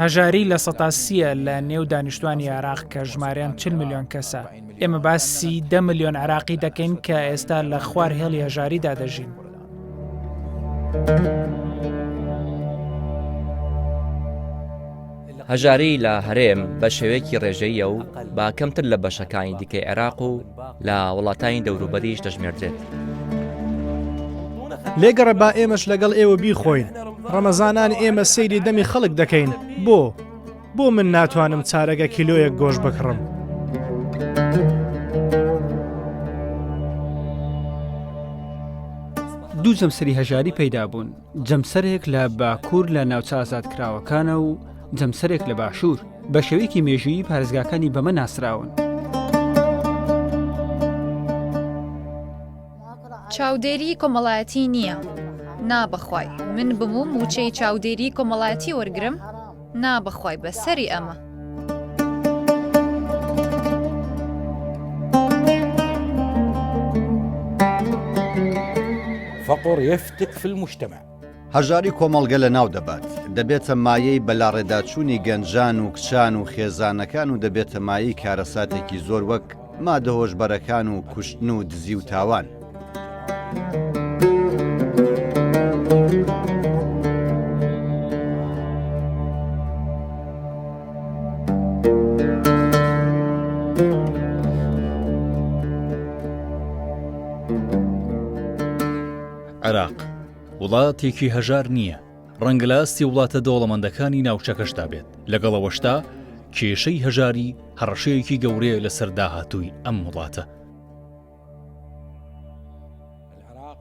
هەژاری لە 130 لە نێو دانیشتوانی عێراق کە ژمارەیان 40 ملیۆن کەسە. ئێمە باسی 10 ملیۆن عێراقی دەکەین کە ئێستا لە خوار هێڵی هەژاریدا دەژین. هەژاری لە هەرێم بە شێوەیەکی ڕێژەیە و با کەمتر لە بەشەکانی دیکەی عێراق و لە وڵاتانی دەوروبەریش دەژمێردرێت. لێگەڕە با ئێمەش لەگەڵ ئێوە بیخۆین. ڕەمەزانان ئێمە سەیری دەمی خەڵک دەکەین. بۆ من ناتوانم چارەگە کیلۆیەک گۆشت بکڕم. دوو جەمسەری هەژاری پەیدا بوون، جەمسەرێک لە باکوور لە ناوچە ئازادکراوەکانە و جەمسەرێک لە باشوور بە شێوەیەکی مێژویی پارێزگاکانی بەمە ناسراون. چاودێری کۆمەڵایەتی نییە. نابەخوای من بموم موچەی چاودێری کۆمەڵایەتی وەرگرم، نابەخوای بەسەری ئەمە. فقر يفتك في المجتمع. هەژاری کۆمەڵگە لە ناو دەبات، دەبێتە مایەی بەلاڕێداچوونی گەنجان و کچان و خێزانەکان و دەبێتە مایەی کارەساتێکی زۆر وەک مادە هۆشبەرەکان و کوشتن و دزی و تاوان. عێراق وڵاتێکی هەژار نییە، ڕەنگە لە ئاستی وڵاتە دەوڵەمەندەکانی ناوچەکەشدا بێت. لەگەڵەوەشتا کێشەی هەژاری هەڕەشەیەکی گەورەیە لەسەر داهاتووی ئەم وڵاتە.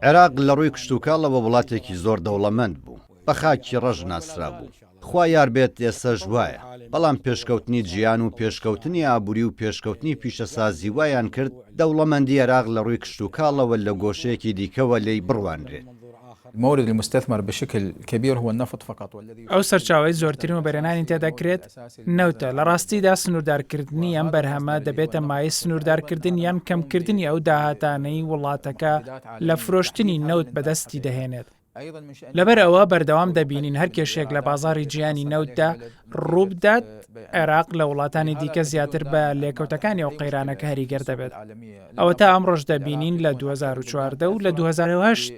عێراق لە ڕووی کشتوکاڵەوە وڵاتێکی زۆر دەوڵەمەند بوو، بە خاکی ڕەش ناسرا بوو. خوا یار بێت ئێستەش وایە، بەڵام پێشکەوتنی جیان و پێشکەوتنی ئابووری و پێشکەوتنی پیشەسازی وایان کرد دەوڵەمەندی عێراق لە ڕووی کشتوکاڵەوە لە گۆشەیەکی دیکەوە لێی بڕوانرێت. المورد المستثمر بشكل كبير هو النفط فقط. ئەو سەرچاوی زۆرترین و بەرهێنانی تێدەکرێت نەوتە. لە ڕاستیدا سنووردارکردنی ئەم بەرهەمە دەبێتە مای سنووردارکردن یان کەمکردنی ئەو داهاتانەی وڵاتەکە لە فرۆشتنی نەوت بەدەستی دەهێنێت. لەبەر ئەوە بەردەوام دەبینین هەر کێشێک لە بازاڕی جیانی نەوتدا ڕووبدات عێراق لە وڵاتانی دیکە زیاتر بە لێکەوتەکانی ئەو قەیرانەکە هەریگەر دەبێت. ئەوە تا ئەمڕۆژ دەبینین لە 2014 و لە 2008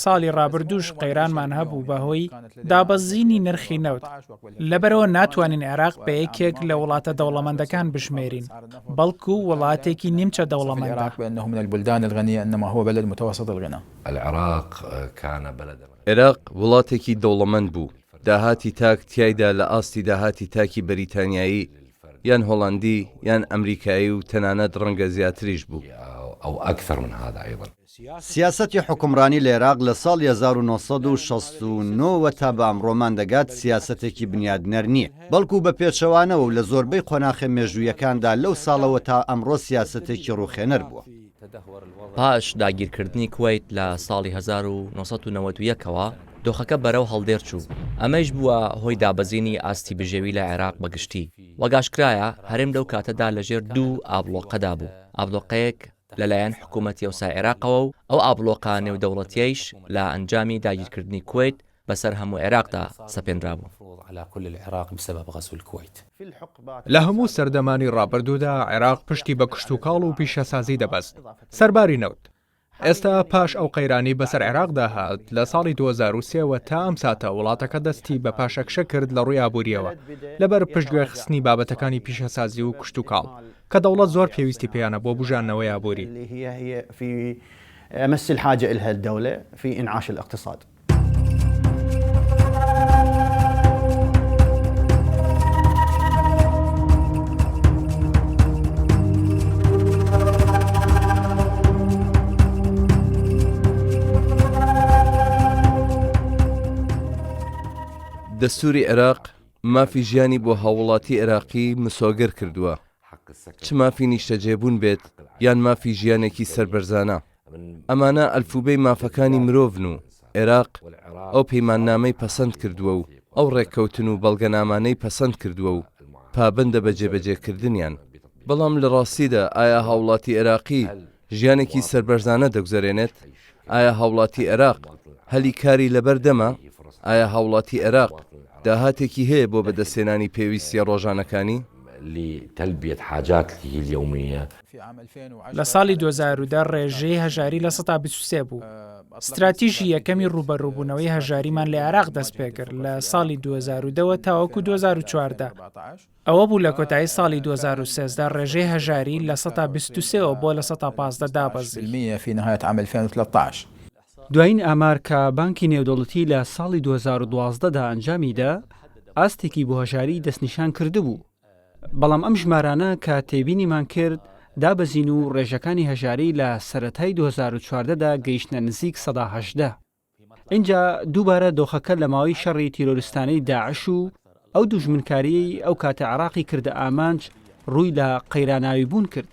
ساڵی ڕابردووش قەیرانمان هەبوو بەهۆی دابەزینی نرخی نەوت. لەبەرەوە ناتوانین عێراق بە یەکێک لە وڵاتە دەوڵەمەندەکان بشمێرین، بەڵکو وڵاتێکی نیمچە دەوڵەمەندە. عێراق وڵاتێکی دەوڵەمەند بوو، داهاتی تاک تایدا لە ئاستی داهاتی تاکی بەریتانیایی یان هۆڵندی یان ئەمریکایی و تەنانەت ڕەنگە زیاتریش بوو. أو أكثر من هذا أيضا. سیاسەتی حکومڕانی لە عێراق لە ساڵی 1969 تا بە ئەمڕۆمان دەگات سیاسەتێکی بنیادنەر نییە، بەڵکو بە پێچەوانەوە و لە زۆربەی قۆناغی مێژوویەکاندا لەو ساڵەوە تا ئەمڕۆ سیاسەتێکی ڕوخێنەر بووە. پاش داگیرکردنی کوێیت لە ساڵی 1991ەوە دۆخەکە بەرەو هەڵدێر چوو. ئەمەش بووە هۆی دابەزینی ئاستی بژێوی لە عێراق بەگشتی. وەگاشکرایە هەرێم لەو کاتەدا لەژێر دوو ئابلۆقەدا بوو، ئابلۆقەیەک لەلایەن حکوومەتی ئەوسای عێراقەوە و ئەو ئابلۆقە نێودەوڵەتیەیش لە ئەنجامی داگیرکردنی کوێیت بەسەر هەموو عێراقدا سەپێنرا بوو. لە هەموو سەردەمانی ڕابردوودا عێراق پشتی بە کشتوکاڵ و پیشەسازی دەبەست. سەرباری نەوت. ئێستا پاش ئەو قەیرانی بەسەر عێراقدا هات لە ساڵی 2023 تا ئەم ساتە وڵاتەکە دەستی بە پاشەکشە کرد لە ڕووی ئابووریەوە لەبەر پشتگوێ خستنی بابەتەکانی پیشەسازی و کشتوکاڵ کە دەوڵەت زۆر پێویستی پێیانە بۆ بژانەوەی ئابووری. أمس الحاجة إلها الدولة في إنعاش الاقتصاد. دەستوری عێراق مافی ژیانی بۆ هاوڵاتی عێراقی مسۆگر کردووە، چ مافی نیشتەجێبوون بێت یان مافی ژیانێکی سەربەرزانە. ئەمانە ئەلفوبەی مافەکانی مرۆڤن و عێراق ئەو پەیماننامەی پەسەند کردووە و ئەو ڕێککەوتن و بەڵگەنامانەی پەسەند کردووە و پابندە بە جێبەجێکردنیان. بەڵام لە ڕاستیدا ئایا هاوڵاتی عێراقی ژیانێکی سەربەرزانە دەگوزارێنێت؟ ئایا هاوڵاتی عێراق هەلی کاری لەبەردەمە؟ ئایا هاوڵاتی عێراق داهاتێکی هەیە بۆ بەدەستێنانی پێویستیە ڕۆژانەکانی لتلبية حاجاته اليومية. لە ساڵی 2010 ڕێژەی هەژاری لە 123 بوو. استراتیژی یەکەمی ڕوبەڕووبوونەوەی هەژاریمان لە عێراق دەست پێکرد لە ساڵی 2010 تاوەکو 2014. ئەوە بوو لە کۆتایی ساڵی 2013 ڕێژەی هەژاری لە 123 بۆ لە 115 دابەزی. في نهاية عام 2013. دوایین ئامار کە بانکی نێودەوڵەتی لە ساڵی 2012دا ئەنجامیدا ئاستێکی بۆ هەژاری دەستنیشان کردبوو. بەڵام ئەم ژمارانە کە تێبینیمان کرد دابەزین و ڕێژەکانی هەژاری لە سەرەتای 2014دا گەیشتە نزیک 118. اینجا دووبارە دۆخەکە لە ماوەی شەڕی تیرۆریستانەی داعش و ئەو دوژمنکاریەی ئەو کاتە عێراقی کردە ئامانج ڕووی لە قەیراناوی بوون کرد.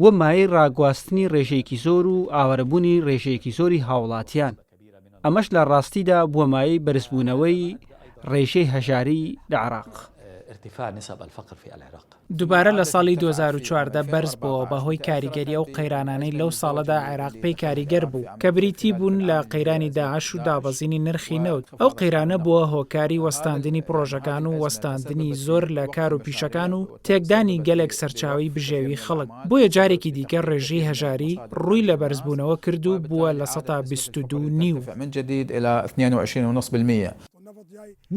وە مای ڕاگواستنی ڕێژەیەکی زۆر و ئاوەرەبوونی ڕێژەیەکی زۆری هاوڵاتیان. ئەمەش لە ڕاستیدا بووە مای بەرزبوونەوەی ڕێژەی هەژاری لە عێراق. دووبارە لە ساڵی 2014 بەرز بووە بەهۆی کاریگەری ئەو قەیرانانەی لەو ساڵەدا عێراق پێی کاریگەر بوو کە بریتی بوون لە قەیرانی داعش و دابەزینی نرخی نەوت. ئەو قەیرانە بووە هۆکاری وەستاندنی پرۆژەکان و وەستاندنی زۆر لە کار و پیشەکان و تێکدانی گەلێک سەرچاوی بژێوی خەڵک. بۆیە جارێکی دیکە ڕێژەی هەژاری ڕووی لە بەرزبوونەوە کرد و بووە لە 122.5 من جديد إلى 22.5%.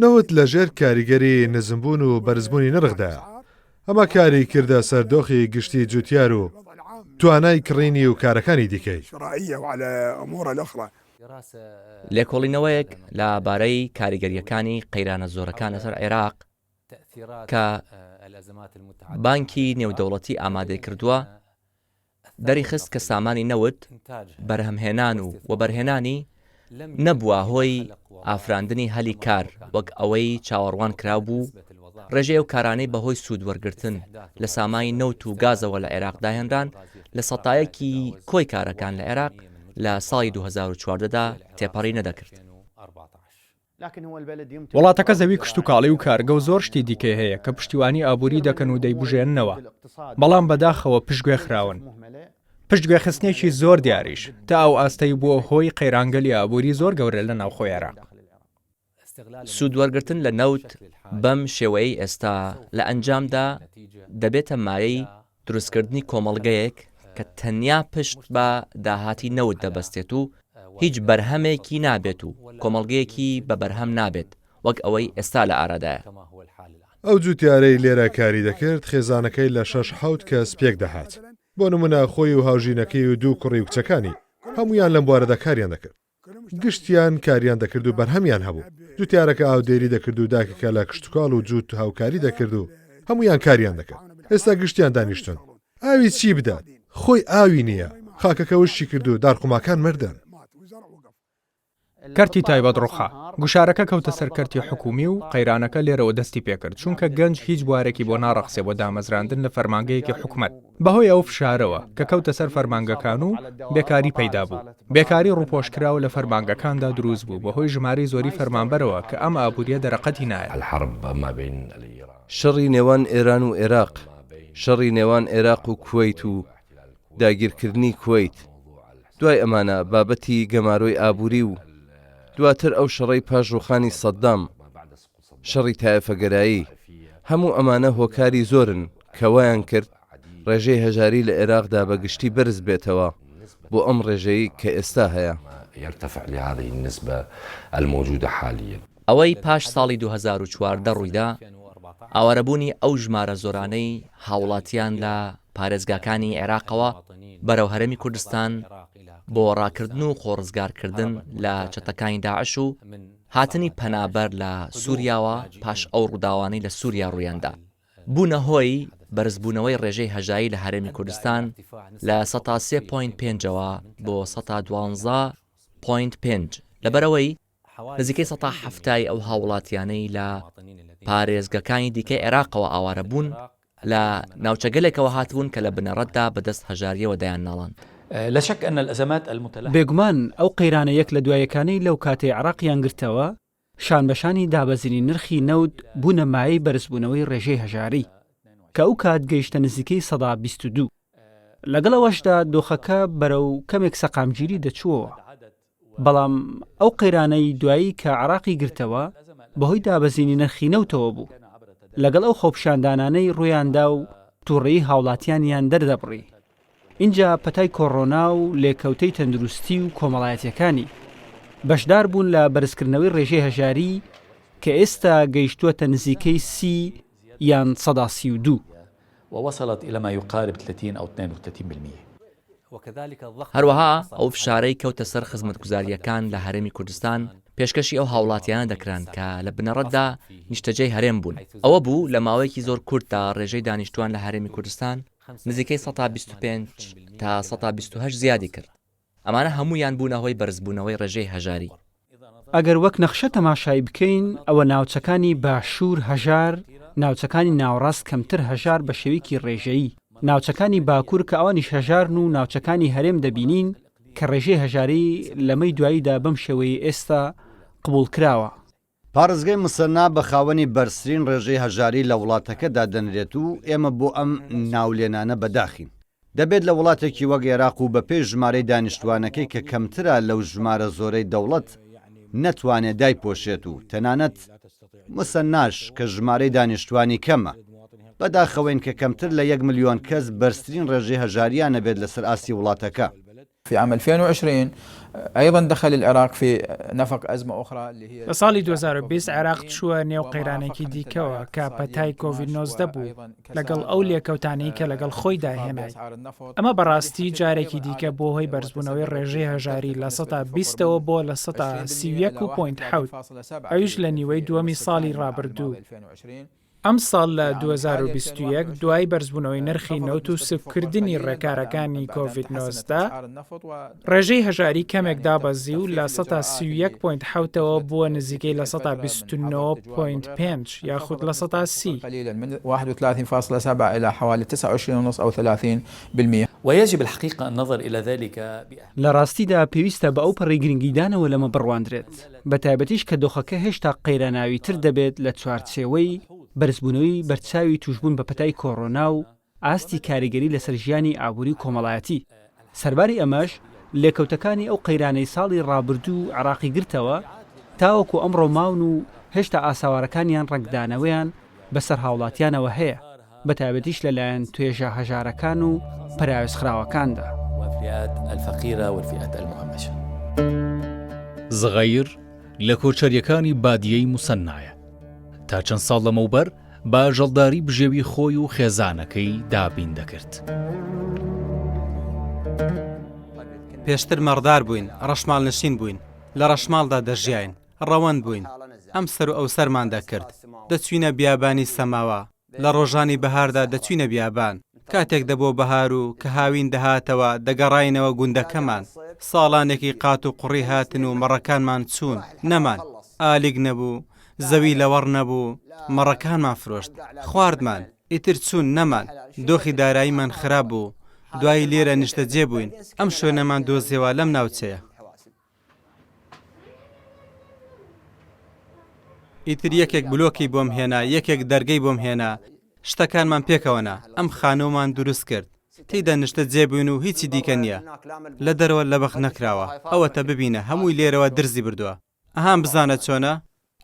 نەوت لەژێر کاریگەری نزمبوون و بەرزبوونی نرخدا. ئەمە کاری کردە سەردۆخی گشتی جوتیار و توانای کڕینی و کارەکانی دیکەی. لێکۆڵینەوەیەک لەبارەی کاریگەریەکانی قەیرانە زۆرەکان لەسەر عێراق کە بانکی نێودەوڵەتی ئامادەی کردووە دەری خست کە سامانی نەوت بەرهەمهێنان و وەبەرهێنانی نەبووە هۆی ئافراندنی هەلی کار وەک ئەوەی چاوەڕوان کرابوو ڕێژەیە و کارانەی بەهۆی سوودوەرگرتن لە سامانی نەوت و گازەوە لە عێراقدا هێنران لە سەتایەکی کۆی کارەکان لە عێراق لە ساڵی 2014دا تێپەڕی نەدەکرد. وڵاتەکە زەوی کشت و کاڵی و کارگە و زۆر شتی دیکەی هەیە کە پشتیوانی ئابووری دەکەن و دەیبژێننەوە. بەڵام بەداخەوە پشتگوێ خراون. پشتگوێ خستنێکی زۆر دیاریش تا ئەو ئاستەی بووە هۆی قەیرانگەلی ئابووری زۆر گەورە لە ناوخۆی عێراق. سوودوەرگرتن لە نەوت بەم شێوەیە ئێستا لە ئەنجامدا دەبێتە مایەی دروستکردنی کۆمەڵگەیەک کە تەنیا پشت بە داهاتی نەوت دەبەستێت و هیچ بەرهەمێکی نابێت و کۆمەڵگەیەکی بە بەرهەم نابێت وەک ئەوەی ئێستا لە ئارادایە. ئەو جوتیارەی لێرە کاری دەکرد خێزانەکەی لە 6-7 کەس پێک دەهات. بۆ نمونە خۆی و هاوژینەکەی و دوو کوڕی و کچەکانی هەمویان لەم بوارەدا کاریان دەکرد. گشتیان کاریان دەکرد و بەرهەمیان هەبوو. جوتیارەکە ئاودێری دەکرد و داکەکە لە کشتتوکاڵ و جووت هاوکاری دەکرد و هەمویان کاریان دەکرد. ئێستا گشتیان دانیشتن. ئاوی چی بدات؟ خۆی ئاوی نییە. خاکەکە وشی کرد و دارقوماکان مردن. کەرتی تایبەت ڕوخا گوشارەکە کەوتە سەر کەرتی حکومی و قەیرانەکە لێرەوە دەستی پێکرد چونکە گەنج هیچ بوارێکی بۆ ناڕەخسێ بۆ دامەزراندن لە فەرمانگەیەکی حکومەت بەهۆی ئەو فشارەوە کە کەوتە سەر فەرمانگەکان و بێکاری پەیدا بوو. بێکاری ڕووپۆشکراوە لە فەرمانگەکاندا دروست بوو بەهۆی ژمارەی زۆری فەرمانبەرەوە کە ئەم ئابووریە دەرەقەتی نایە. شەڕی نێوان ئێران و عێراق، شەڕی نێوان عێراق و کوێیت و داگیرکردنی کوێیت، دوای ئەمانە بابەتی گەمارۆی ئابووری و دواتر ئەو شەڕەی پاژۆخانی سەددام، شەڕی تایەفەگەرایی، هەموو ئەمانە هۆکاری زۆرن کە وایان کرد ڕێژەی هەژاری لە عێراقدا بەگشتی بەرز بێتەوە بۆ ئەم ڕێژەی کە ئێستا هەیە. ئەوەی پاش ساڵی 2014 ڕوویدا ئاوارەبوونی ئەو ژمارە زۆرانەی هاوڵاتیان لە پارێزگاکانی عێراقەوە بەرەو هەرێمی کوردستان بۆ ڕاکردن و خۆڕزگارکردن لە چەتەکانی داعش و هاتنی پەنابەر لە سووریاوە پاش ئەو ڕووداوانەی لە سووریا ڕوویاندا بوونە هۆی بەرزبوونەوەی ڕێژەی هەژایی لە هەرێمی کوردستان لە 103.5ەوە بۆ 112.5 لەبەرەوەی نزیکەی 170 ئەو هاوڵاتیانەی لە پارێزگەکانی دیکەی عێراقەوە ئاوارە بوون لە ناوچەگەلێکەوە هاتبوون کە لە بنەڕەتدا بەدەست هەژاریەوە دەیان ناڵان. لا شك أن الأزمات المتلاحقة بێگومان ئەو قەیرانە یەک لە دوایەکانەی لەو کاتێ عێراقیان گرتەوە شانبەشانی دابەزینی نرخی نەوت بوونە مایەی بەرزبوونەوەی ڕێژەی هەژاری کە ئەو کات گەیشتە نزیکەی 122. لەگەڵەوەشدا دۆخەکە بەرەو کەمێک سەقامگیری دەچووەوە. بەڵام ئەو قەیرانەی دوایی کە عێراقی گرتەوە بەهۆی دابەزینی نرخی نەوتەوە بوو لەگەڵ ئەو خۆپشاندانانەی ڕوویاندا و تووڕێی هاوڵاتیانیان دەردەبڕی اینجا پەتای کۆڕۆنا و لێکەوتەی تەندروستی و کۆمەڵایەتیەکانی بەشدار بوون لە بەرزکردنەوەی ڕێژەی هەژاری کە ئێستا گەیشتووەتە نزیکەی 30 یان 32 ووصلت إلى ما يقارب 30 أو 32%. هەروەها ئەو فشارەی کەوتە سەر خزمەتگوزاریەکان لە هەرێمی کوردستان پێشکەشی ئەو هاوڵاتیانە دەکران کە لە بنەڕەتدا نیشتەجێی هەرێم بوون ئەوە بوو لە ماوەیەکی زۆر کورتدا ڕێژەی دانیشتوان لە هەرێمی کوردستان نزیکەی 125 تا 128 زیادی کرد ئەمانە هەمویان بوونەوەی بەرزبوونەوەی ڕێژەی هەژاری ئەگەر وەک نەخشە تەماشای بکەین ئەوە ناوچەکانی باشوور هەژار ناوچەکانی ناوڕاست کەمتر هەژار بە شێوەیەکی ڕێژەیی ناوچەکانی باکوور کە ئەوانیش هەژارن و ناوچەکانی هەرێم دەبینین کە ڕێژەی هەژاری لەمەی دواییدا بەم شێوەیە ئێستا قبول کراوە پارێزگای مسەنا بە خاوەنی بەرزترین ڕێژەی هەژاری لە وڵاتەکەدا دەنرێت و ئێمە بۆ ئەم ناولێنانە بەداخین دەبێت لە وڵاتێکی وەک عێراق و بەپێی ژمارەی دانیشتوانەکەی کە کەمترە لەو ژمارە زۆرەی دەوڵەت نەتوانێت دایپۆشێت و تەنانەت مسەناش کە ژمارەی دانیشتوانی کەمە بەداخەوەین کە کەمتر لە 1 ملیۆن کەس بەرزترین ڕێژەی هەژاریانە بێت لەسەر ئاستی وڵاتەکە. في عام 2020 أيضا دخل العراق في نفق أزمة أخرى اللي هي لە ساڵی 2020 عێراق چووە نێو قەیرانێکی دیکەوە کە پەتای کۆڤید-19 بوو لەگەڵ ئەو لێکەوتانەی کە لەگەڵ خۆی داهێنای ئەمە بەڕاستی جارێکی دیکە بۆ هۆی بەرزبوونەوەی ڕێژەی هەژاری لە 120ەوە بۆ لە 131.7 ئەویش لە نیوەی دووەمی ساڵی ڕابردوو. ئەم ساڵ لە 2021 دوای بەرزبوونەوەی نرخی نەوت و سبکردنی ڕێکارەکانی کۆڤید-19 ڕێژەی هەژاری کەمێک دابەزی و لە 131.7ەوە بووە نزیکەی لە 129.5 یاخود لە 130 من 31.7 إلى حوالي 29.5 أو 30%. ويجب الحقيقة النظر إلى ذلك لە ڕاستیدا پێویستە بە ئەو پەڕی گرنگیدانەوە لەمە بڕواندرێت بە تایبەتیش کە دۆخەکە هێشتا قەیراناوی تر دەبێت لە چوارچێوەی بەرزبوونەوەی بەرچاوی توشبوون بە پەتای کۆڕۆنا و ئاستی کاریگەری لەسەر ژیانی ئابووری کۆمەڵایەتی سەرباری ئەمەش لێکەوتەکانی ئەو قەیرانەی ساڵی ڕابردوو عراقی گرتەوە تاوەکو ئەمڕۆ ماون و هێشتا ئاساوارەکانیان ڕنگدانەوەیان بەسەر هاوڵاتیانەوە هەیە بە تایبەتیش لەلایەن توێژە هەژارەکان و پەراوێزخراوەکاندا والفئات الفقيرة والفئات المهمشة. زغەیر لە کۆچەریەکانی بادیەی موسەنایە تا چەند ساڵ لەمەوبەر با ژەڵداری بژێوی خۆی و خێزانەکەی دابین دەکرد. پێشتر مەڕدار بووین ڕەشماڵ نشین بووین لە ڕەشماڵدا دەژیاین ڕەوەند بووین ئەم سەر و ئەو سەرمان دەکرد دەچوینە بیابانی سەماوە لە ڕۆژانی بەهاردا دەچوینە بیابان کاتێک دەبۆ بەهار و کە هاوین دەهاتەوە دەگەڕاینەوە گوندەکەمان ساڵانێکی قات و قوڕی هاتن و مەڕەکانمان چوون نەمان ئالیگ نەبوو زەوی لەوەڕ نەبوو مەڕەکانمان فرۆشت خواردمان ئیتر چوون نەمان دۆخی داراییمان خراپ بوو دوای لێرە نیشتە جێ بووین ئەم شوێنەمان دۆزیەوە لەم ناوچەیە ئیتر یەکێک بلۆکی بۆم هێنا یەکێک دەرگەی بۆم هێنا شتەکانمان پێکەوەنا ئەم خانۆمان دروست کرد تێیدا نیشتە جێبووین و هیچی دیکە نییە لە دەرەوە لە بەخ نەکراوە ئەوەتە ببینە هەمووی لێرەوە درزی بردووە ئەهام بزانە چۆنە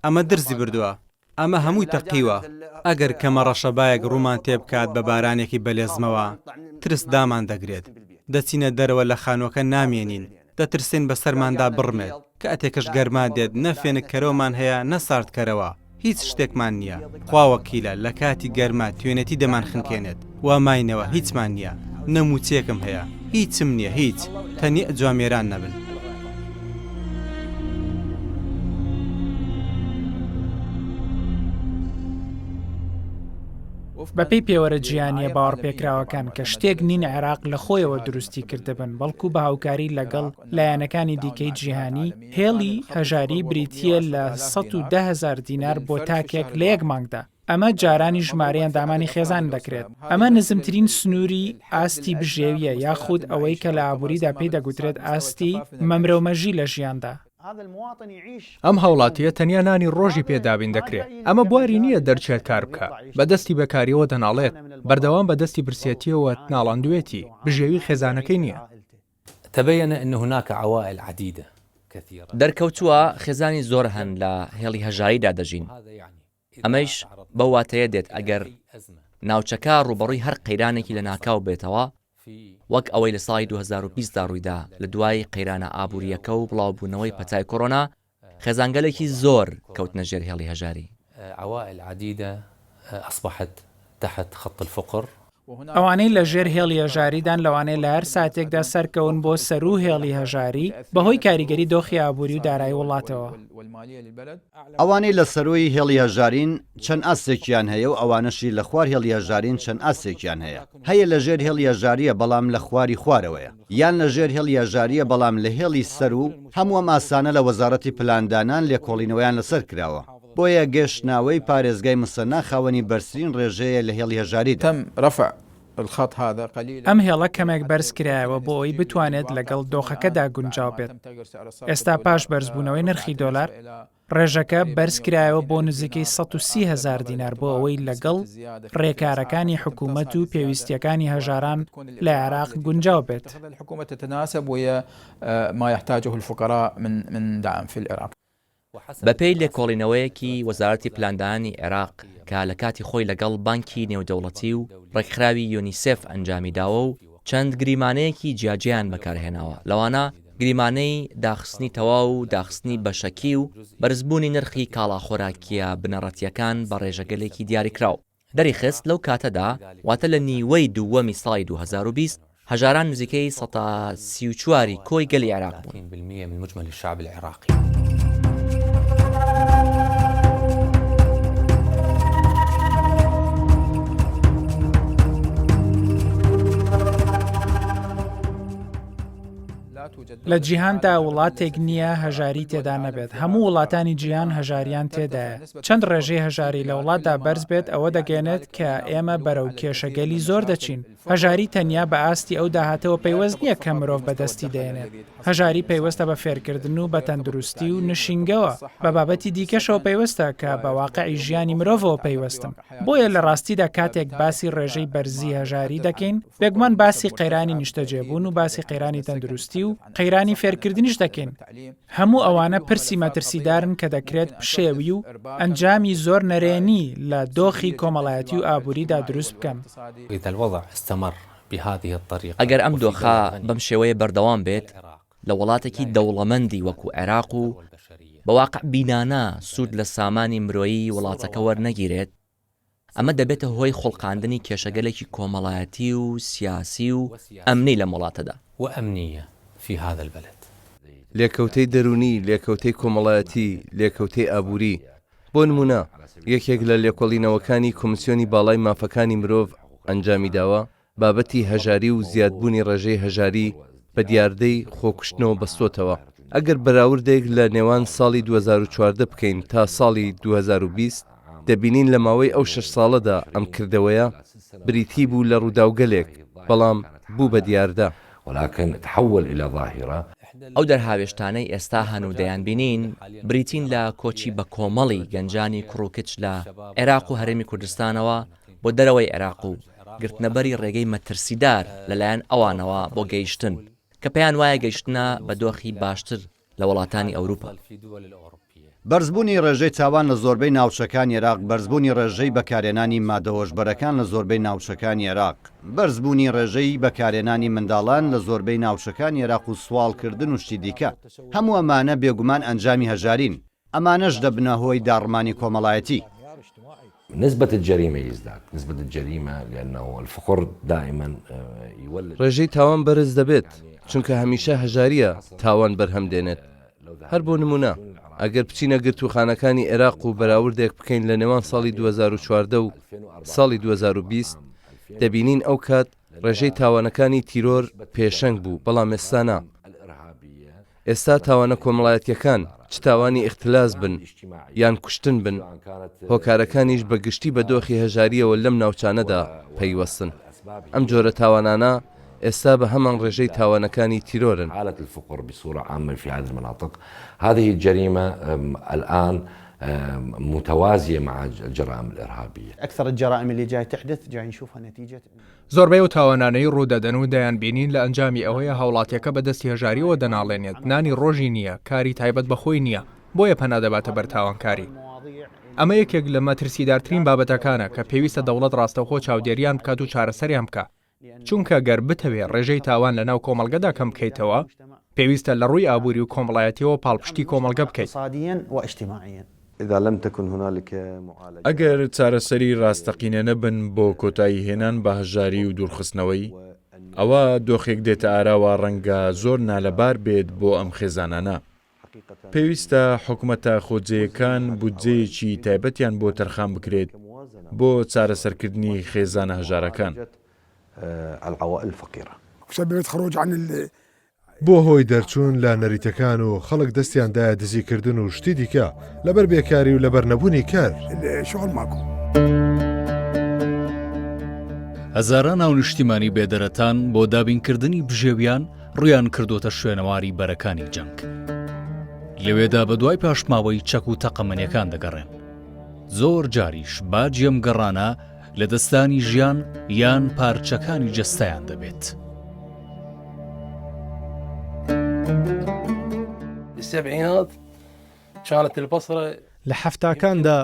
ئەمە درزی بردووە ئەمە هەمووی تەقیوە ئەگەر کەمە ڕەشەبایەک ڕوومان تێبکات بە بارانێکی بەلێزمەوە ترس دامان دەگرێت دەچینە دەرەوە لە خانۆکە نامێنین دەترسین بەسەرماندا بڕمێت کە ئەتێکەش گەرما دێت نەفێنک کەرەوەمان هەیە نەساردکەرەوە هیچ شتێکمان نییە خواوەکیلە لە کاتی گەرما توێنێتی دەمان خنکێنێت واماینەوە هیچمان نییە نەموچێکم هەیە هیچم نییە هیچ تەنی ئەجوامێران نەبن بەپێی پێوەرە جیهانیە باوەڕپێکراوەکان کە شتێک نین عێراق لە خۆیەوە دروستی کردبن بەڵکو بە هاوکاری لەگەڵ لایەنەکانی دیکەی جیهانی هێڵی هەژاری بریتیە لە 110,000 دینار بۆ تاکێک لە یەک مانگدا ئەمە جارانی ژمارەیان دامانی خێزان دەکرێت ئەمە نزمترین سنووری ئاستی بژێویە یاخود ئەوەی کە لە ئابووریدا پێی دەگوترێت ئاستی مەمرەومەژی لە ژیاندا ئەم هاوڵاتیە تەنیا نانی ڕۆژی پێدابین دەکرێت ئەمە بواری نییە دەرچێت کار بکە بەدەستی بەکاریەوە دەناڵێت بەردەوام بەدەستی برسێتیەوە ناڵاندوێتی بژێوی خێزانەکەی نییە تبين أن هناك عوائل عديدة دەرکەوتووە خێزانی زۆر هەن لە هێڵی هەژاریدا دەژین. ئەمەش بە واتەیە دێت ئەگەر ناوچەکە ڕوبەڕووی هەر قەیرانێکی لە ناکاو بێتەوە، وەک ئەوەی لە ساڵی 2020دا ڕوویدا لە دوای قەیرانە ئابوووریەکە و بڵاوبوونەوەی پەتای کۆڕۆنا، خێزانگەلێکی زۆر کەوتنە ژێر هێڵی هەژاری. عوائل عديدة أصبحت تحت خط الفقر. ئەوانەی لە ژێر هێڵی هەژاریدان لەوانەیە لە هەر ساتێکدا سەرکەون بۆ سەر و هێڵی هەژاری بەهۆی کاریگەری دۆخی ئابووری و دارایی وڵاتەوە. ئەوانەی لە سەرۆی هێڵی هەژارین چەند ئاسێکیان هەیە و ئەوانەشی لە خوار هێڵی هەژارین چەند ئاسێکیان هەیە. هەیە لە ژێر هێڵی هەژاریە بەڵام لە خواری خوارەوەیە، یان لە ژێر هێڵی هەژاریە بەڵام لە هێڵی سەر و هەموو ئاسانە لە وەزارەتی پلاندانان لێکۆڵینەوەیان لەسەر کراوە. بۆیە گەشتناوەی پارێزگای مسەنا خاوەنی بەرزترین ڕێژەیە لە هێڵی هەژاری تم رفع الخط هذا قليلا. ئەم هێڵە کەمێک بەرز کرایەوە بۆ ئەوی بتوانێت لەگەڵ دۆخەکەدا گونجاو بێت. ئێستا پاش بەرزبوونەوەی نرخی دۆلار، ڕێژەکە بەرز کرایەوە بۆ نزیکەی 130,000 دینار بۆ ئەوەی لەگەڵ ڕێکارەکانی حکوومەت و پێویستیەکانی هەژاران لە عێراق گونجاو بێت. الحكومة تتناسب ويا ما يحتاجه الفقراء من دعم في العراق. بەپێی لێکۆڵینەوەیەکی وەزارەتی پلاندانی عێراق کە لە کاتی خۆی لەگەڵ بانکی نێودەوڵەتی و ڕێکخراوی یونیسف ئەنجامیداوە و چەند گریمانەیەکی جیاجیان بەکارهێناوە، لەوانە گریمانەی داخستنی تەواو و داخستنی بەشەکی و بەرزبوونی نرخی کاڵاخۆراکیە بنەڕەتیەکان بە ڕێژەگەلێکی دیاریکراو دەریخست. لەو کاتەدا واتە لە نیوەی دووەمی ساڵی 2020 هەژاران نزیکەی 134 کۆی گەلی عێراق بوون. لە جیهاندا وڵاتێک نییە هەژاری تێدا نەبێت. هەموو وڵاتانی جیهان هەژاریان تێدایە. چەند ڕێژەی هەژاری لە وڵاتدا بەرز بێت ئەوە دەگەێنێت کە ئێمە بەرەو کێشەگەلی زۆر دەچین. هەژاری تەنیا بە ئاستی ئەو داهاتەوە پەیوەست نییە کە مرۆڤ بەدەستی دێنێت. هەژاری پەیوەستە بە فێرکردن و بە تەندروستی و نشینگەوە. بە بابەتی دیکەشەوە پەیوەستە کە بە واقعی ژیانی مرۆڤەوە پەیوەستم. بۆیە لە ڕاستیدا کاتێک باسی ڕێژەی بەرزی هەژاری دەکەین، بێگومان باسی قەیرانی نیشتەجێبوون و باسی قەیرانی تەندروستی و قەیرانی فێرکردنیش دەکەین. هەموو ئەوانە پرسی مەترسیدارن کە دەکرێت پشێوی و ئەنجامی زۆر نەرێنی لە دۆخی کۆمەڵایەتی و ئابووریدا دروست بکەن. ئەگەر ئەم دۆخە بەم شێوەیە بەردەوام بێت لە وڵاتێکی دەوڵەمەندی وەکو عێراق و بەواقع بینانە سوود لە سامانی مرۆیی وڵاتەکە وەرنەگیرێت، ئەمە دەبێتە هۆی خوڵقاندنی کێشەگەلێکی کۆمەڵایەتی و سیاسی و ئەمنی لە وڵاتەدا. وأمنية في هذا البلد. لێکەوتەی دەرونی، لێکەوتەی کۆمەڵایەتی، لێکەوتەی ئابووری. بۆ نمونە یەکێک لە لێکۆڵینەوەکانی کۆمسیۆنی باڵای مافەکانی مرۆڤ ئەنجامی داوە بابەتی هەژاری و زیادبوونی ڕێژەی هەژاری بە دیاردەی خۆکوشتنەوە بەستۆتەوە. ئەگەر بەراوردێک لە نێوان ساڵی 2014 بکەین تا ساڵی 2020 دەبینین لە ماوەی ئەو 6 ساڵەدا ئەم کردەوەیە بریتی بوو لە ڕووداوگەلێک، بەڵام بوو بە دیاردە. ولكن تحول إلى ظاهرة. ئەو دەرهاوێشتانەی ئێستا هەنوو دەیان بینین بریتین لە کۆچی بە کۆمەڵی گەنجانی کوڕوکچ لە عێراق و هەرێمی کوردستانەوە بۆ دەرەوەی عێراق و گرتنەبەری ڕێگەی مەترسیدار لەلایەن ئەوانەوە بۆ گەیشتن کە پێیان وایە گەیشتنە بە دۆخی باشتر لە وڵاتانی ئەوروپا. بەرزبوونی ڕێژەی تاوان لە زۆربەی ناوچەکانی عێراق، بەرزبوونی ڕێژەی بەکارێنانی مادەهۆشبەرەکان لە زۆربەی ناوچەکانی عێراق، بەرزبوونی ڕێژەی بەکارێنانی منداڵان لە زۆربەی ناوچەکانی عێراق و سوالکردن و شتی دیکە، هەموو ئەمانە بێگومان ئەنجامی هەژارین. ئەمانەش دەبنە هۆی داڕمانی کۆمەڵایەتی. نسبة الجريمة يزداد، نسبة الجريمة لأنه الفقر دائما يولد. ڕێژەی تاوان بەرز دەبێت چونکە هەمیشە هەژاریە تاوان بەرهەم دێنێت. هەر بۆ نمونە ئەگەر بچینە گرتوخانەکانی عێراق و بەراوردێک بکەین لە نێوان ساڵی 2014 و ساڵی 2020 دەبینین ئەو کات ڕێژەی تاوانەکانی تیرۆر پێشەنگ بوو، بەڵام ئێستانا. ئێستا تاوانە کۆمەڵایەتیەکان چ تاوانی ئیختلاس بن یان کوشتن بن، هۆکارەکانیش بە گشتی بە دۆخی هەژاریەوە لەم ناوچانەدا پەیوەستن. ئەم جۆرە تاوانانە ئێستا بە هەمان ڕێژەی تاوانەکانی تیرۆرن. حالة الفقر بصورة عامة في هذه المناطق، هذه الجريمة الآن متوازية مع الجرائم الإرهابية. أكثر الجرائم اللي جاي تحدث جاي نشوفها نتيجة زۆربەی و تاوانانەی ڕوودەدەن و دەیان بینین لە ئەنجامی ئەوەیە هاوڵاتیەکە بەدەستی هەژاریەوە دەناڵێنێت نانی ڕۆژی نییە کاری تایبەت بەخۆی نییە بۆیە پەنادەباتە بەرتاوانکاری. ئەمە یەکێک لە مەترسیدارترین بابەتەکانە کە پێویستە دەوڵەت ڕاستەوخۆ چاودێریان بکات و چارەسەریان بکە چونکە گەر بتەوێت ڕێژەی تاوان لە ناو کۆمەڵگەدا کەم بکەیتەوە پێویستە لە ڕووی ئابووری و کۆمەڵایەتیەوە پاڵپشتی کۆمەڵگە بکەیت. ئەگەر چارەسەری ڕاستەقینە نەبن بۆ کۆتایی هێنان بە هەژاری و دوورخستنەوەی ئەوە دۆخێک دێتە ئاراوە ڕەنگە زۆر نالەبار بێت بۆ ئەم خێزانانە. پێویستە حکوومەتە خۆجێیەکان بودجەیەکی تایبەتیان بۆ تەرخان بکرێت بۆ چارەسەرکردنی خێزانە هەژارەکان. بۆ هۆی دەرچوون لە نەریتەکان و خەڵک دەستیاندایە دزیکردن و شتی دیکە لەبەر بێکاری و لەبەر نەبوونی کار. هەزاران ناو نیشتیمانی بێدەرەتان بۆ دابینکردنی بژێویان ڕویان کردوتە شوێنەواری بەرەکانی جەنگ. لەوێدا بە دوای پاشماوەی چەک و تەقەمەنیەکان دەگەڕێن. زۆر جاریش باجیم گەڕانە لە دەستانی ژیان یان پارچەکانی جەستەیان دەبێت. لە حەفتاکاندا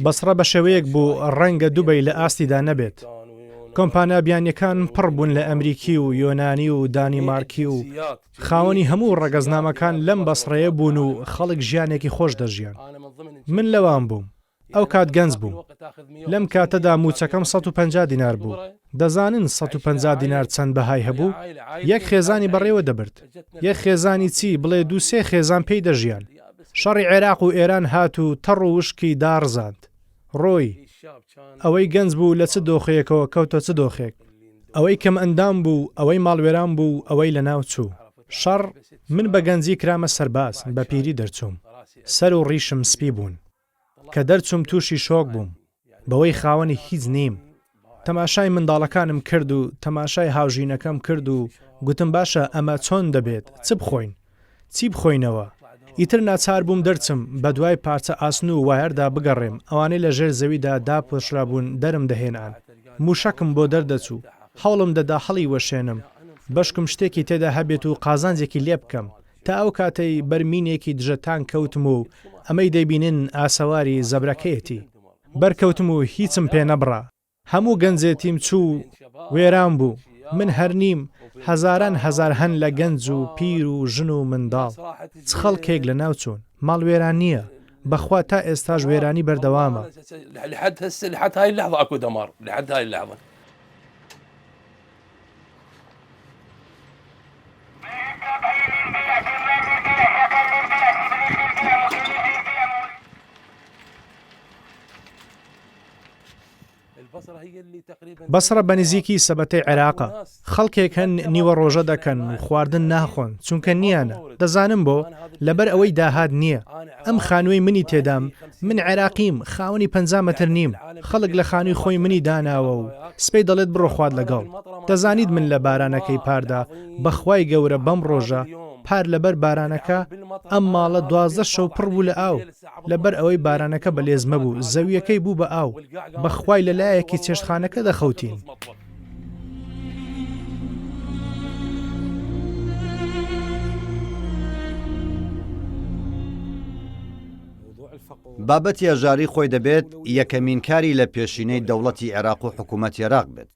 بەسڕە بە شێوەیەک بوو ڕەنگە دووبەی لە ئاستیدا نەبێت. کۆمپانیابیانیەکان پڕ بوون لە ئەمریکی و یۆنانی و دانیمارکی و خاوەنی هەموو ڕەگەزنامەکان لەم بەسڕەیە بوون و خەڵک ژیانێکی خۆش دەژیان. من لەوان بووم. ئەو کات گەنج بووم. لەم کاتەدا موچەکەم 150 دینار بوو. دەزانن 150 دینار چەند بەهای هەبوو؟ یەک خێزانی بەڕێوە دەبرد. یەک خێزانی چی بڵێ دووسێ خێزان پێی دەژیان. شەڕی عێراق و ئێران هات و تەڕ و وشکی دارزاند. ڕۆی ئەوەی گەنج بوو لە چ دۆخەیەکەوە کەوتە چ دۆخێک. ئەوەی کەم ئەندام بوو ئەوەی ماڵوێران بوو ئەوەی لە ناو چوو. شەڕ من بە گەنجی کرامە سەرباز بە پیری دەرچووم. سەر و ڕیشم سپی بوون. کە دەرچووم تووشی شۆک بووم. بەوەی خاوەنی هیچ نیم. تەماشای منداڵەکانم کرد و تەماشای هاوژینەکەم کرد و گوتم باشە ئەمە چۆن دەبێت چ بخۆین چی بخۆینەوە. ئیتر ناچار بووم دەرچم بە دوای پارچە ئاسن و وایەردا بگەڕێم ئەوانەی لە ژێر زەویدا داپۆشرابوون دەرم دەهێنان. موشەکم بۆ دەردەچوو هەوڵم دەدا هەڵی وەشێنم بەشکم شتێکی تێدا هەبێت و قازانجێکی لێ بکەم تا ئەو کاتەی بەرمینێکی دژەتان کەوتم و ئەمەی دەبینن ئاسەواری زەبرەکەیەتی. بەرکەوتم و هیچم پێ نەبڕا. هەموو گەنجێتیم چوو وێران بوو. من هەر نیم هەزاران هەزار هەن لە گەنج و پیر و ژن و منداڵ. چ خەڵکێک لە ناو چوون ماڵ وێران نییە. بەخوا تا ئێستاش وێرانی بەردەوامە. لحد هاي اللحظة أكو دمار لحد هاي اللحظة. بەسڕە بە نزیکی سەبەتەی عێراقە. خەڵکێک هەن نیوە ڕۆژە دەکەن و خواردن ناخۆن چونکە نییانە. دەزانم بۆ لەبەر ئەوەی داهات نییە. ئەم خانووی منی تێدام من عێراقیم خاوەنی 50 مەتر نیم. خەڵک لە خانووی خۆی منی داناوە و سپەی دەڵێت بڕۆ خوارد لەگەڵ. دەزانید من لە بارانەکەی پاردا بەخوای گەورە بەم ڕۆژە پار لەبەر بارانەکە ئەم ماڵە 12 شەو پڕ بوو لە ئاو. لەبەر ئەوەی بارانەکە بەلێزمە بوو زەویەکەی بوو بە ئاو. بەخوای لەلایەکی چێشتخانەکە دەخەوتین. بابەتی هەژاری خۆی دەبێت یەکەمین کاری لە پێشینەی دەوڵەتی عێراق و حکوومەتی عێراق بێت.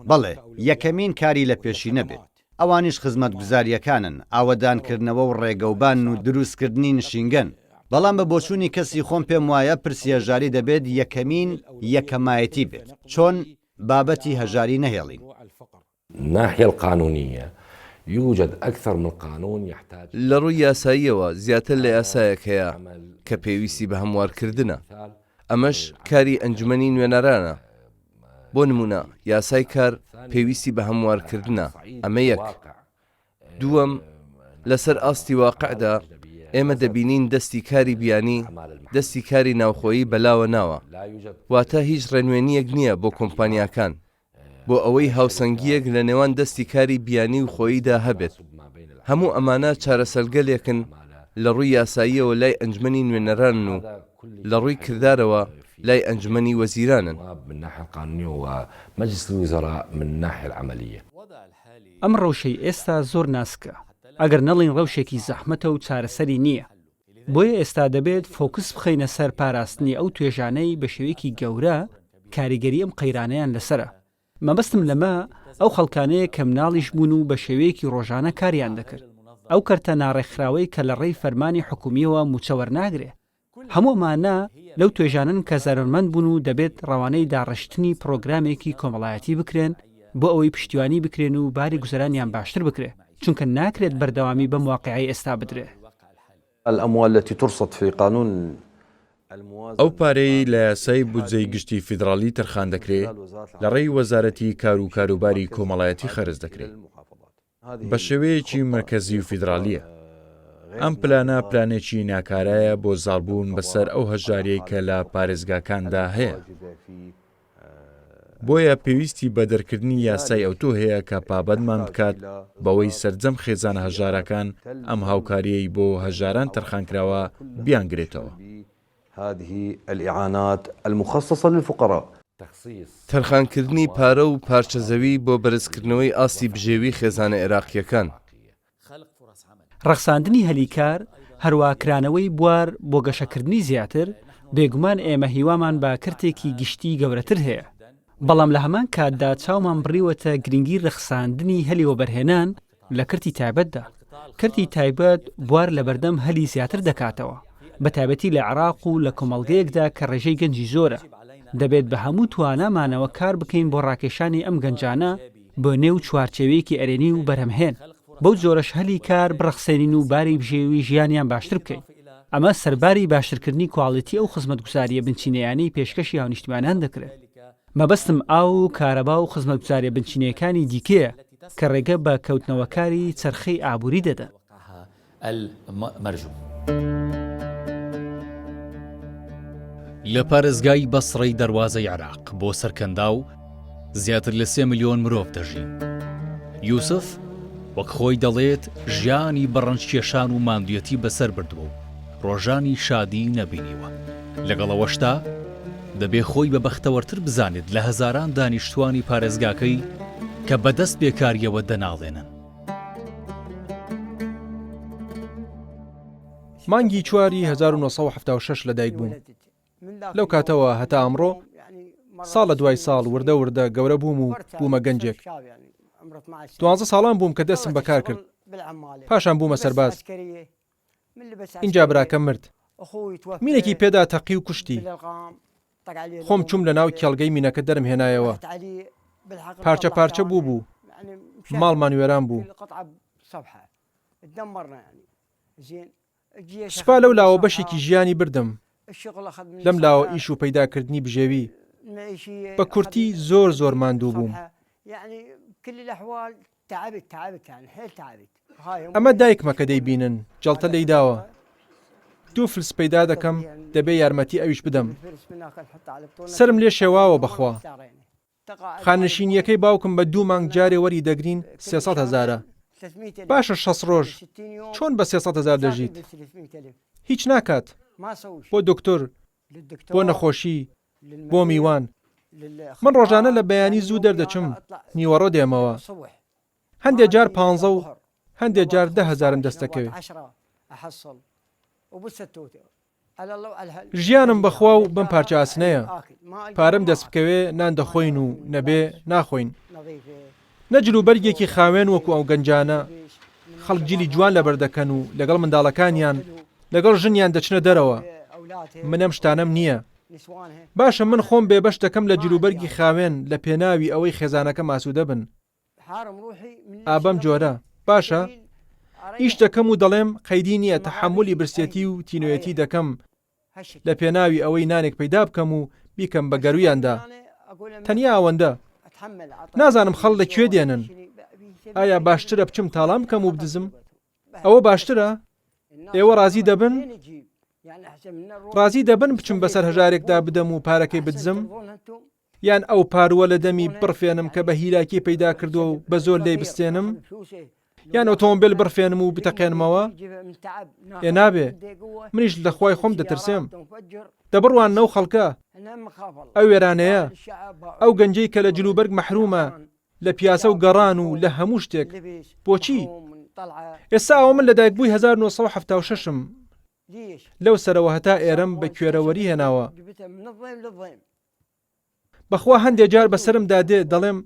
بەڵێ یەکەمین کاری لە پێشینە بێت. ئەوانیش خزمەت گوزاریەکانن ئاوەدانکردنەوە و ڕێگەوبان و دروستکردنی نشینگەن. بەڵام بە بۆچوونی کەسی خۆم پێم وایە پرسی هەژاری دەبێت یەکەمین یەکەمایەتی بێت چۆن بابەتی هەژاری نەهێڵین. الناحية القانونية يوجد أكثر من قانون يحتاج لە ڕووی یاساییەوە زیاتر لە یاسایەک هەیە کە پێویستی بە هەموارکردنە. ئەمەش کاری ئەنجومەنی نوێنەرانە. بۆ نمونە یاسای کار پێویستی بە هەموارکردنە. ئەمە یەک. دووەم لەسەر ئاستی واقعدا ئێمە دەبینین دەستی کاری بیانی دەستی کاری ناوخۆیی بەلاوە ناوە. واتە هیچ ڕێنوێنیەک نییە بۆ کۆمپانیاکان بۆ ئەوەی هاوسەنگیەک لە نێوان دەستی کاری بیانی و خۆییدا هەبێت. هەموو ئەمانە چارەسەرگەلێکن لە ڕووی یاساییەوە لای ئەنجمەنی نوێنەران و لە ڕووی کردارەوە لای ئەنجمەنی وەزیرانن. من ناحية القانونية ومجلس الوزراء من الناحية العملية. ئەم ڕەوشەی ئێستا زۆر ناسکە ئەگەر نەڵین ڕەوشێکی زەحمەتە و چارەسەری نییە. بۆیە ئێستا دەبێت فۆکس بخەینە سەر پاراستنی ئەو توێژانەی بە شێوەیەکی گەورە کاریگەری ئەم قەیرانەیان لەسرە. مەبەستم لەمە ئەو خەڵکانەیە کە مناڵیش بوون و بە شێوەیەکی ڕۆژانە کاریان دەکرد. ئەو کەرتە ناڕێکخراوەی کە لە ڕێی فەرمانی حکومیەوە موچەوەرناگرێ. هەموومانە لەو توێژانن کە زەرمەند بوون و دەبێت ڕەوانەی داڕشتنی پرۆگرامێکی کۆمەڵایەتی بکرێن بۆ ئەوەی پشتیوانی بکرێن و باری گوزەرانیان باشتر بکرێ، چونکە ناکرێت بەردەوامی بەم واقعی ئێستا بدرێ. الأموال التي ترصد في قانون ئەو پارەی لە یاسای بودجەی گشتی فیدراڵی تەرخان دەکرێت لە ڕێی وەزارەتی کار و کاروباری کۆمەڵایەتی خەرج دەکرێت بە شێوەیەکی مرکەزی و فیدرالیە. ئەم پلانە پلانێکی ناکارایە بۆ زاڵبوون بەسەر ئەو هەژاریەی کە لە پارێزگاکاندا هەیە. بۆیە پێویستی بە دەرکردنی یاسای ئەوتۆ هەیە کە پابەتمان بکات بەوەی سەرجەم خێزان هەژارەکان ئەم هاوکاریەی بۆ هەژاران تەرخانکراوە بیانگرێتەوە. هذه الإعانات المخصصة للفقراء. تەرخانکردنی پارە و پارچەزەوی بۆ بەرزکردنەوەی ئاستی بژێوی خێزانە عێراقیەکان. ڕەخساندنی هەلیکار هەروە کرانەوەی بوار بۆ گەشەکردنی زیاتر بێگومان ئێمە هیوامان با کردێکی گشتی گەورەتر هەیە. بەڵام لە هەمان کاتدا چاومان بڕیوەتە گرنگی ڕەخساندنی هەلیەوە بەرهێنان لە کردی تایبەتدا. کردی تایبەت بوار لە بەردەم هەلی زیاتر دەکاتەوە، بە تایبەتی لە عێراق و لە کۆمەڵگەیەکدا کە ڕێژەی گەنجی زۆرە. دەبێت بە هەموو توانامانەوە کار بکەین بۆ ڕاکێشانی ئەم گەنجانە بۆ نێو چوارچێوەیەکی ئەرێنی و بەرهەمهێن. بەو جۆرەش هەلی کار بڕەخسێنین و باری بژێوی ژیانیان باشتر بکەین. ئەمە سەرباری باشترکردنی کواڵیتی ئەو خزمەتگوزاریە بنچینەیانی پێشکەشی هاونیشتمانان دەکرێت. مەبەستم ئاو و کارەبا و خزمەتگوزاریە بنچینەکانی دیکەیە کە ڕێگە بە کەوتنەوەکاری چەرخەی ئابووری دەدەن. لە پارێزگای بەسڕەی دەروازەی عێراق بۆ سەرکەندا و زیاتر لە 3 ملیۆن مرۆڤ دەژین. یوسف وەک خۆی دەڵێت ژیانی بەڕەنجکێشان و ماندوێتی بەسەر بردووە و ڕۆژانی شادی نەبینیوە. لەگەڵەوەشتا دەبێ خۆی بە بەختەوەرتر بزانێت لە هەزاران دانیشتوانی پارێزگاکەی کە بەدەست بێکاریەوە دەناڵێنن. مانگی 4 1976 لەدایک بووم. لەو کاتەوە هەتا ئەمڕۆ ساڵ لە دوای ساڵ وردە وردە گەورە بووم و بوومە گەنجێک. 12 ساڵان بووم کە دەستم بەکار کرد، پاشان بوومە سەرباز. اینجا براکەم مرد، مینێکی پێدا تەقی و کوشتی. خۆم چوم لە ناو کێڵگەی مینەکە دەرم هێنایەوە، پارچە پارچە بوو ماڵمان وێران بوو. سوپا لەو لاوە بەشێکی ژیانی بردم. لەم لاوە ئیش و پەیداکردنی بژێوی بە کورتی زۆر ماندوو بووم. ئەمە دایکمە کە دەیبینن جەڵتە لەیداوە. 2 فلس پەیدا دەکەم، دەبێ یارمەتی ئەویش بدەم. سرم لێ شێواوە بەخوا. خانشینیەکەی باوکم بە 2 مانگ جارێ وەری دەگرین 300,000. باشە 6 ڕۆژ چۆن بە 300,000 دەژیت؟ هیچ ناکات. بۆ دکتۆر، بۆ نەخۆشی، بۆ میوان. من ڕۆژانە لە بەیانی زوو دەردەچم، نیوەڕۆ دێمەوە. هەندێک جار 15 و هەندێک جار 10,000 دەستەکەوێت. ژیانم بەخوا و بم پارچە ئاسنەیە. پارەم دەست بکەوێ نان دەخۆین و نەبێ ناخۆین. نەجلوبەرگێکی خاوێن وەکو ئەو گەنجانە خەڵک جیلی جوان لەبەر دەکەن و لەگەڵ منداڵەکانیان لەگەڵ ژنیان دەچنە دەرەوە. منەم شتانەم نییە. باشە من خۆم بێبەش دەکەم لە جلوبەرگی خاوێن لە پێناوی ئەوەی خێزانەکە ماسوودە بن. ئابەم جۆرە باشە ئیش دەکەم و دەڵێم قەیدی نییە تەحملی برسێتی و تینوێتی دەکەم لە پێناوی ئەوەی نانێک پەیدا بکەم و بیکەم بە گەرویاندا. تەنیا ئەوەندە. نازانم خەڵ لەکوێ دێنن. ئایا باشترە بچم تاڵام بکەم و بدزم؟ ئەوە باشترە؟ ئێوە ڕازی دەبن؟ ڕازی دەبن بچم بەسەر هەژارێکدا بدەم و پارەکەی بدزم؟ یان ئەو پارووە لە دەمی بڕفێنم کە بە هیلاکی پەیدا کردووە و بە زۆر لێی بستێنم؟ یان ئۆتۆمبیل بڕفێنم و بتەقێنمەوە ئێ نابێ منیش لەخوای خۆم دەترسێم دەبڕوان نەو خەڵکە ئەو وێرانەیە ئەو گەنجەی کە لە جلوبەرگ مەحرومە لە پیاسە و گەڕان و لە هەموو شتێک بۆچی ئێستا ئەوە من لە دایکبووی 1976م لەو سەرەوە هەتا ئێرەم بە کوێرەوەری هێناوە بەخوا هەندێک جار بەسرم دادێ دەڵێم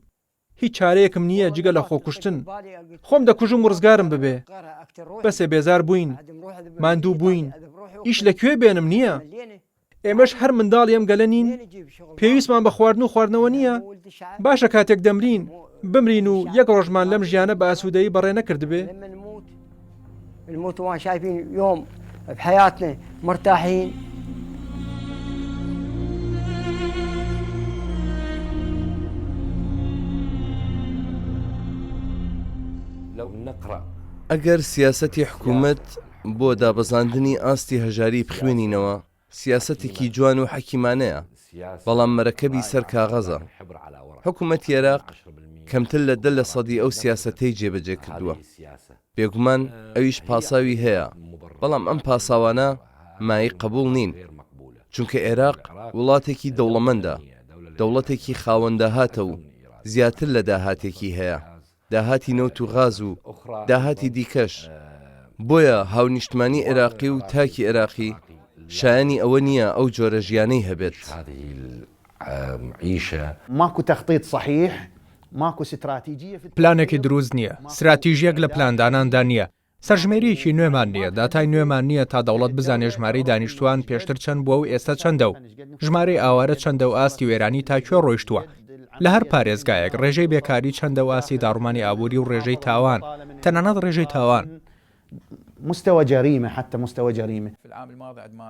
هیچ چارەیەکم نییە جگە لە خۆکوشتن خۆم دەکوژم و ڕزگارم ببێ بەسێ بێزار بووین ماندوو بووین ئیش لەکوێ بێنم نییە ئێمەش هەر منداڵ ئێم گەلە نین پێویستمان بە خواردن و خواردنەوە نییە باشە کاتێک دەمرین بمرین و یەک ڕۆژمان لەم ژیانە بە ئاسوودەیی بەڕێ نەکردبێ الموت وان شايفين يوم بحياتنا مرتاحين ئەگەر سیاسەتی حکوومەت بۆ دابەزاندنی ئاستی هەژاری بخوێنینەوە سیاسەتێکی جوان و حەکیمانەیە بەڵام مەرەکەبی سەر کاغەزە حکوومەتی عێراق کەمتر لە 10% ئەو سیاسەتەی جێبەجێ کردووە بێگومان ئەویش پاساوی هەیە بەڵام ئەم پاساوانە مای قبول نین چونکە عێراق وڵاتێکی دەوڵەمەندە دەوڵەتێکی خاوەندەهاتە و زیاتر لە داهاتێکی هەیە داهاتی نەوت و غاز و داهاتی دیکەش بۆیە هاونیشتمانی عێراقی و تاکی عێراقی شایانی ئەوە نییە ئەو جۆرە ژیانەی هەبێت ماكو تخطيط صحيح ماكو استراتيجية پلانێکی دروست نییە استراتیژیەک لە پلانداناندا نییە سەرژمێریەکی نوێمان نییە داتای نوێمان نییە تا دەوڵەت بزانێ ژمارەی دانیشتوان پێشتر چەند بووە و ئێستا چەندە و ژمارەی ئاوارە چەندە و ئاستی وێرانی تا کوێ ڕۆیشتووە لە هەر پارێزگایەک ڕێژەی بێکاری چەندە و ئاسی داڕمانی ئابووری و ڕێژەی تاوان تەنانەت ڕێژەی تاوان مستوى جريمة حتى مستوى جريمة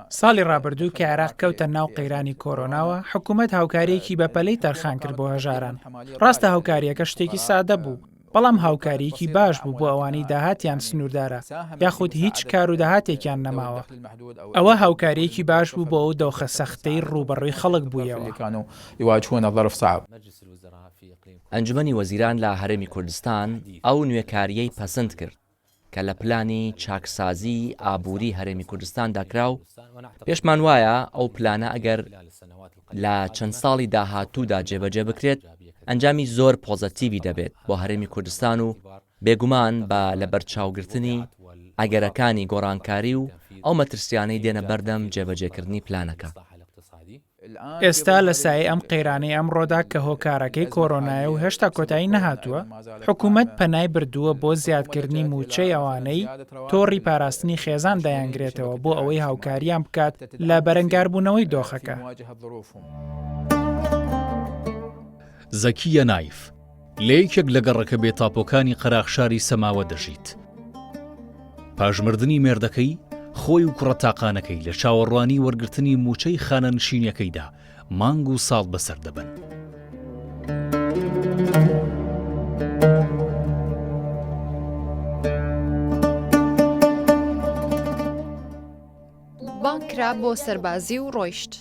ساڵی ڕابردوو کە عێراق کەوتە ناو قەیرانی کۆرۆناوە حکوومەت هاوکاریەکی بەپەلەی تەرخان کرد بۆ هەژاران ڕاستە هاوکاریەکە شتێکی سادە بوو بەڵام هاوکاریەکی باش بوو بۆ ئەوانەی داهاتیان سنووردارە یاخود هیچ کار و داهاتێکیان نەماوە ئەوە هاوکاریەکی باش بوو بۆ ئەو دۆخە سەختەی ڕوبەڕووی خەڵک بوویەوە ئەنجومەنی وەزیران لە هەرێمی کوردستان ئەو نوێکاریەی پەسەند کرد کە لە پلانی چاکسازی ئابووری هەرێمی کوردستان داکرا و پێشمان وایە ئەو پلانە ئەگەر لە چەند ساڵی داهاتوودا جێبەجێ بکرێت ئەنجامی زۆر پۆزەتیڤی دەبێت بۆ هەرێمی کوردستان و بێگومان بە لە بەرچاوگرتنی ئەگەرەکانی گۆڕانکاری و ئەو مەترسیانەی دێنە بەردەم جێبەجێکردنی پلانەکە. ئێستا لە سایه ئەم قەیرانەی ئەمڕۆدا کە هۆکارەکەی کۆرۆنایە و هێشتا کۆتایی نەهاتووە حکوومەت پەنای بردووە بۆ زیادکردنی موچەی ئەوانەی تۆڕی پاراستنی خێزان دەیانگرێتەوە بۆ ئەوەی هاوکاریان بکات لە بەرەنگاربوونەوەی دۆخەکە. زەکیە نایف لە یەکێک لە گەڕەکە بێتاپۆکانی قەراخشاری سەماوە دەژیت. پاژمردنی مێردەکەی خۆی و کوڕە تاقانەکەی لە چاوەڕوانی وەرگرتنی موچەی خانەنشینیەکەیدا مانگ و ساڵ بەسەر دەبن. بانکرا بۆ سەربازی و ڕۆیشت.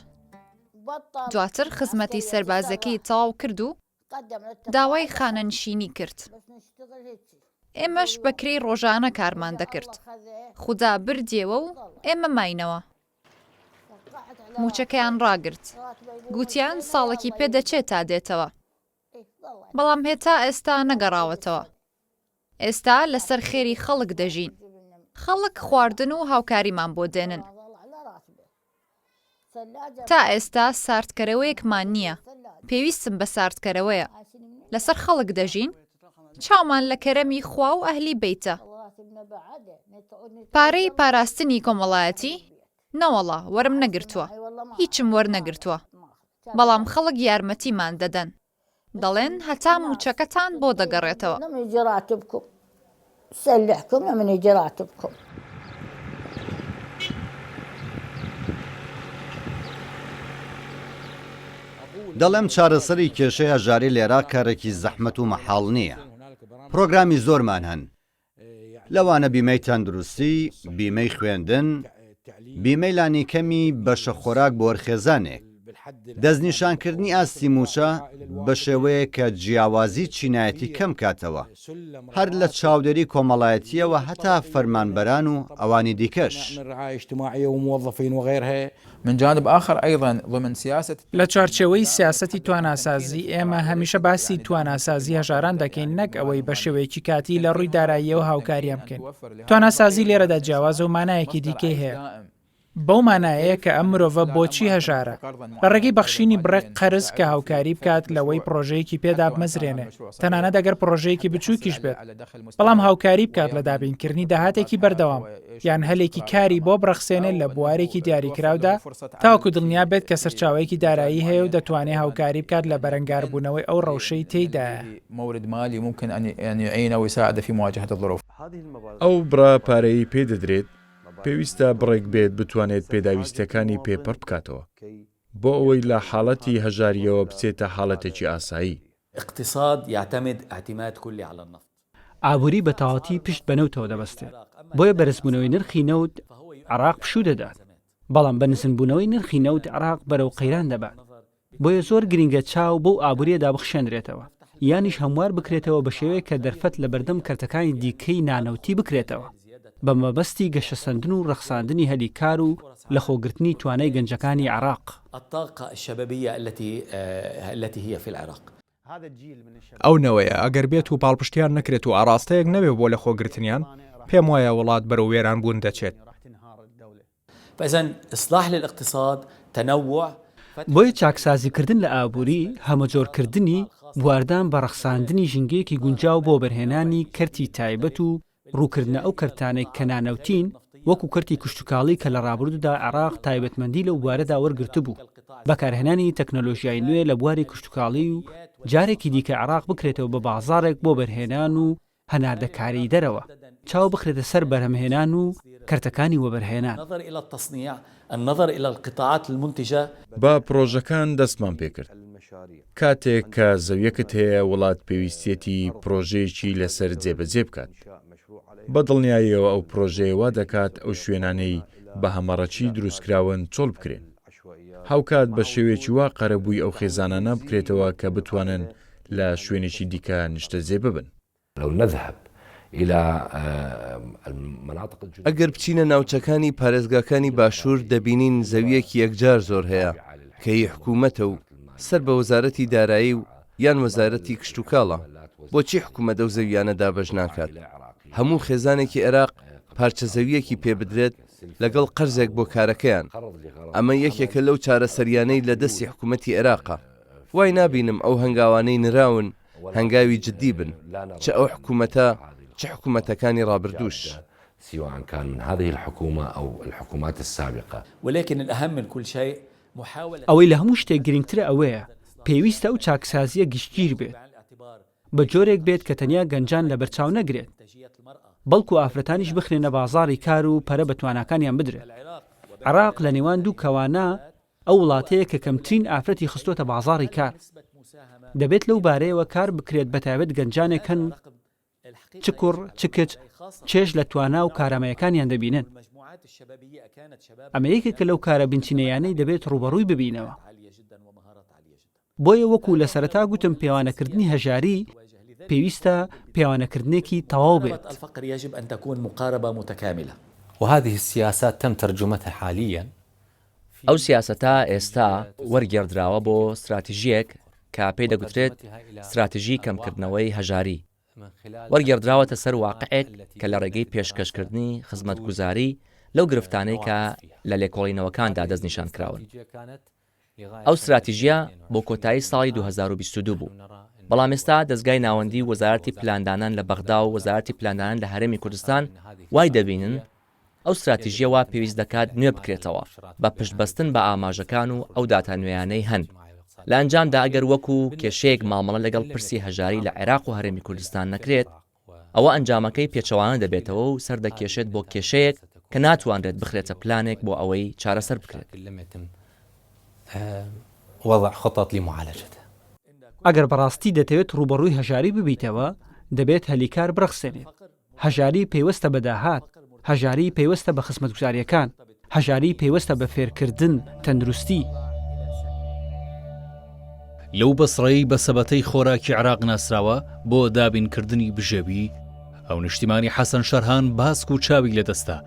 دواتر خزمەتی سەربازەکەی تەواو کرد و داوای خانەنشینی کرد. ئێمەش بەکرێی ڕۆژانە کارمان دەکرد. خودا بردیەوە و ئێمە ماینەوە. موچەکەیان ڕاگرت. گوتیان ساڵێکی پێدەچێت تا دێتەوە. بەڵام هێتا ئێستا نەگەڕاوەتەوە. ئێستا لەسەر خێری خەڵک دەژین. خەڵک خواردن و هاوکاریمان بۆ دێنن. تا ئێستا ساردکەرەوەیەکمان نییە. پێویستم بە ساردکەرەوەیە. لەسەر خەڵک دەژین. چاومان لە کەرەمی خوا و ئەهلی بیتە. پارەی پاراستنی کۆمەڵایەتی نەوەڵا وەرم نەگرتووە. هیچم وەرنەگرتووە. بەڵام خەڵک یارمەتیمان دەدەن. دەڵێن هەتا موچەکەتان بۆ دەگەڕێتەوە. دەڵێم چارەسەری کێشەی هەژاری لێرا کارێکی زەحمەت و مەحاڵ نییە. پرۆگرامی زۆرمان هەن. لەوانە بیمەی تەندروستی، بیمەی خوێندن، بیمەی لانیکەمی بەشە خۆراک بۆ وەرخێزانێک، دەستنیشانکردنی ئاستی موچە بە شێوەیە کە جیاوازی چینایەتی کەم کاتەوە هەر لە چاودێری کۆمەڵایەتیەوە هەتا فەرمانبەران و ئەوانی دیکەش. من جانب آخر أيضا ضمن سياسة لە چارچەوەی سیاسەتی تواناسازی ئێمە هەمیشە باسی تواناسازی هەژاران دەکەین نەک ئەوەی بە شێوەیەکی کاتی لە ڕووی داراییەوە هاوکاریان بکەین. تواناسازی لێرەدا جیاواز و مانایەکی دیکەی هەیە. بەو مانایەیە کە ئەم مرۆڤە بۆچی هەژارە لە ڕێگەی بەخشینی بڕێک قەرز کە هاوکاری بکات لەوەی پرۆژەیەکی پێدا بمەزرێنێ تەنانەت ئەگەر پرۆژەیەکی بچووکیش بێت بەڵام هاوکاری بکات لە دابینکردنی داهاتێکی بەردەوام یان هەلێکی کاری بۆ بڕەخسێنێت لە بوارێکی دیاریکراودا تاوەکو دڵنیا بێت کە سەرچاوەیەکی دارایی هەیە و دەتوانێت هاوکاری بکات لە بەرەنگاربوونەوەی ئەو ڕەوشەی تێیدایە. مورد مالی ممكن أن يعين ويساعد في مواجهة الظروف. ئەو برا پارەی پێ دەدرێت پێویستە بڕێک بێت بتوانێت پێداویستەکانی پێپڕ بکاتەوە بۆ ئەوەی لە حاڵەتی هەژاریەوە بچێتە حاڵەتێکی ئاسایی. اقتصاد يعتمد اعتماد كلي على النفط. ئابووری بە تەواوەتی پشت بە نەوتەوە دەبەستێت بۆیە بەرزبوونەوەی نرخی نەوت عراق پشوو دەدات بەڵام بە نزمبوونەوەی نرخی نەوت عراق بەرەو قەیران دەبات بۆیە زۆر گرنگە چاو بەو ئابووریەدا بخشێنرێتەوە یانیش هەموار بکرێتەوە بە شێوەیە کە دەرفەت لە بەردەم کەرتەکانی دیکەی نانەوتی بکرێتەوە بە مەبەستی گەشەسەندن و ڕەخساندنی هەلی کار و لە خۆگرتنی توانای گەنجەکانی عراق. الطاقة الشبابية التي هي في العراق. ئەو نەوەیە ئەگەر بێت و پاڵپشتیان نەکرێت و ئاراستەیەک نەبێ بۆ لە خۆگرتنیان پێم وایە وڵات بەرەو وێران بوون دەچێت. فإذن إصلاح للاقتصاد تنوع. بۆیە چاکسازیکردن لە ئابووری هەمەجۆرکردنی بواردان بە ڕەخساندنی ژینگەیەکی گونجاو بۆ بەرهێنانی کەرتی تایبەت و ڕووکردنە ئەو کەرتانێک کە نانەوتین وەکو کەرتی کوشتتوکاڵی کە لە ڕابردوودا عراق تایبەتمەندی لە بوارەدا وەرگرت بوو بەکارهێنانی تەکنۆلۆژیای نوێ لە بواری کوشتتوکاڵی و جارێکی دیکە عراق بکرێتەوە بە بازارێک بۆ بەرهێنان و هەناردەکاری دەرەوە چاو بخرێتە سەر بەرهەمهێنان و کەرتەکانی وەبەرهێنان. النظر إلى القطاعات المنتجة. با پرۆژەکان دەستمان پێکرد کاتێک کە زەویەکت هەیە وڵات پێویستێتی پرۆژەیەکی لەسەر جێبەجێ بکات بە دڵنیاییەوە ئەو پرۆژەیە وا دەکات ئەو شوێنانەی بە هەمەڕەچی دروستکراون چۆڵ بکرێن هاوکات بە شێوێکی وا قەرەبووی ئەو خێزانانە بکرێتەوە کە بتوانن لە شوێنێکی دیکە نیشتەجێ ببن. ئەگەر بچینە ناوچەکانی پارێزگاکانی باشوور دەبینین زەویەکی یەکجار زۆر هەیە کە هی حکوومەتە و سەر بە وەزارەتی دارایی و یان وەزارەتی کشتتوکاڵە بۆچی حکوومەت ئەو زەویانە دابەش ناکات هەموو خێزانێکی عێراق پارچە زەویەکی پێ بدرێت لەگەڵ قەرزێک بۆ کارەکەیان ئەمە یەکێکە لەو چارەسەریانەی لە دەستی حکوومەتی عێراقا وای نابینم ئەو هەنگاوانەی نراون هەنگاوی جددی بن چ ئەو حکوومەتە چ حکوومەتەکانی ڕابردووش سواء كان من هذه الحكومة أو الحكومات السابقة. ولكن الأهم من كل شيء محاولة ئەوەی لە هەموو شتێک گرنگترە ئەوەیە پێویستە ئەو چاکسازیە گشتگیر بێت بە جۆرێک بێت کە تەنیا گەنجان لە بەرچاو نەگرێت بەڵکو ئافرەتانیش بخرێنە بازاڕی کار و پەرە بە تواناکانیان بدرێت. عراق لە نێوان دوو کەوانە ئەو وڵاتەیە کە کەمترین ئافرەتی خستۆتە بازاڕی کار دەبێت لەو بارەیەوە کار بکرێت بە تایبەت گەنجانێک هەن چ کوڕ چ کچ چێژ لە توانا و کارامەیەکانیان دەبینن ئەمەیەکێکە لەو کارە بنچینەیانەی دەبێت ڕوبەڕووی ببینەوە. بۆیە وەکو لە سەرەتا گوتم پێوانەکردنی هەژاری پێویستە پێوانەکردنێکی تەواو بێت. الفقر يجب أن تكون مقاربة متكاملة وهذه السياسات تم ترجمتها حاليا. ئەو سیاسەتە ئێستا وەرگێڕدراوە بۆ استراتیژیەک کە پێی دەگوترێت استراتیژی کەمکردنەوەی هەژاری وەرگێڕدراوەتە سەر واقعێک کە لە ڕێگەی پێشکەشکردنی خزمەتگوزاری لەو گرفتانەی کە لە لێکۆڵینەوەکاندا دەستنیشان کراون. ئەو استراتیژیە بۆ کۆتایی ساڵی 2022 بوو بەڵام ئێستا دەستگای ناوەندی وەزارەتی پلاندانان لە بەغدا و وەزارەتی پلاندانان لە هەرێمی کوردستان وای دەبینن ئەو استراتیژیە وا پێویست دەکات نوێ بکرێتەوە بە پشتبەستن بە ئاماژەکان و ئەو داتانوێیانەی هەن لە ئەنجامدا ئەگەر وەکو کێشەیەک مامەڵە لەگەڵ پرسی هەژاری لە عێراق و هەرێمی کوردستان نەکرێت ئەوە ئەنجامەکەی پێچەوانە دەبێتەوە و سەردەکێشێت بۆ کێشەیەک کە ناتوانرێت بخرێتە پلانێک بۆ ئەوەی چارەسەر بکرێت. وضع خطط لمعالجته. ئەگەر بەڕاستی دەتەوێت ڕوبەڕووی هەژاری ببیتەوە دەبێت هەلیکار برەخسێنێت. هەژاری پێوەستە بە داهات هەژاری پێوەستە بە خزمەتگوزاریەکان هەژاری پێوەستە بە فێرکردن تەندروستی لەو بەسڕەی بە سەبەتەی خۆراکی عێراق ناسراوە بۆ دابینکردنی بژێوی ئەو نیشتیمانی حەسەن شەرهان باسک و چاوی لەدەستا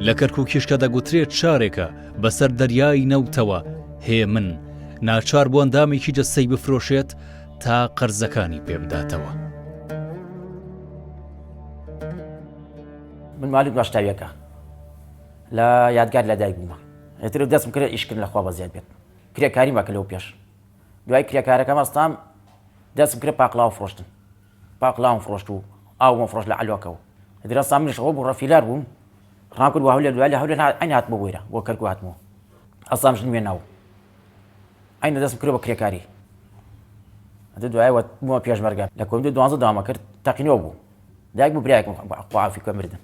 لە کەرکووکیشکە دەگوترێت شارێکە بەسەر دەریای نەوتەوە هەیە من ناچار بۆ ئەندامێکی جەستەی بفرۆشێت تا قەرزەکانی پێبداتەوە. من مالی باشتاویەکە لە یادگار لە دایک بوومە ئێتر دەستم کرد ئیشکردن لەخوا بە زیاد بێت کرێکاری مەکە لەو پێش دوای کرێکارەکەم ئەستام دەستم کرد پاقلاو فرۆشتن پاقلاوم فرۆشت و ئاومە فرۆشت لە عەلوەکەەوە ئێتر منیش ئەوە بوو ڕەفیلار بووم ڕام کرد و هەولێر دوای لە هەولێر عین هاتمە بۆیرە بۆ کەرکوو هاتمەوە ئەستامش نوێ ناو عینە دەستم کرد بە کرێکاری ئەتر دوای بوومە پێشمەرگە لە کۆمیدە 12 داوامە کرد تەقینەوە بوو دایک بوو برایەکم خوافی کە مردن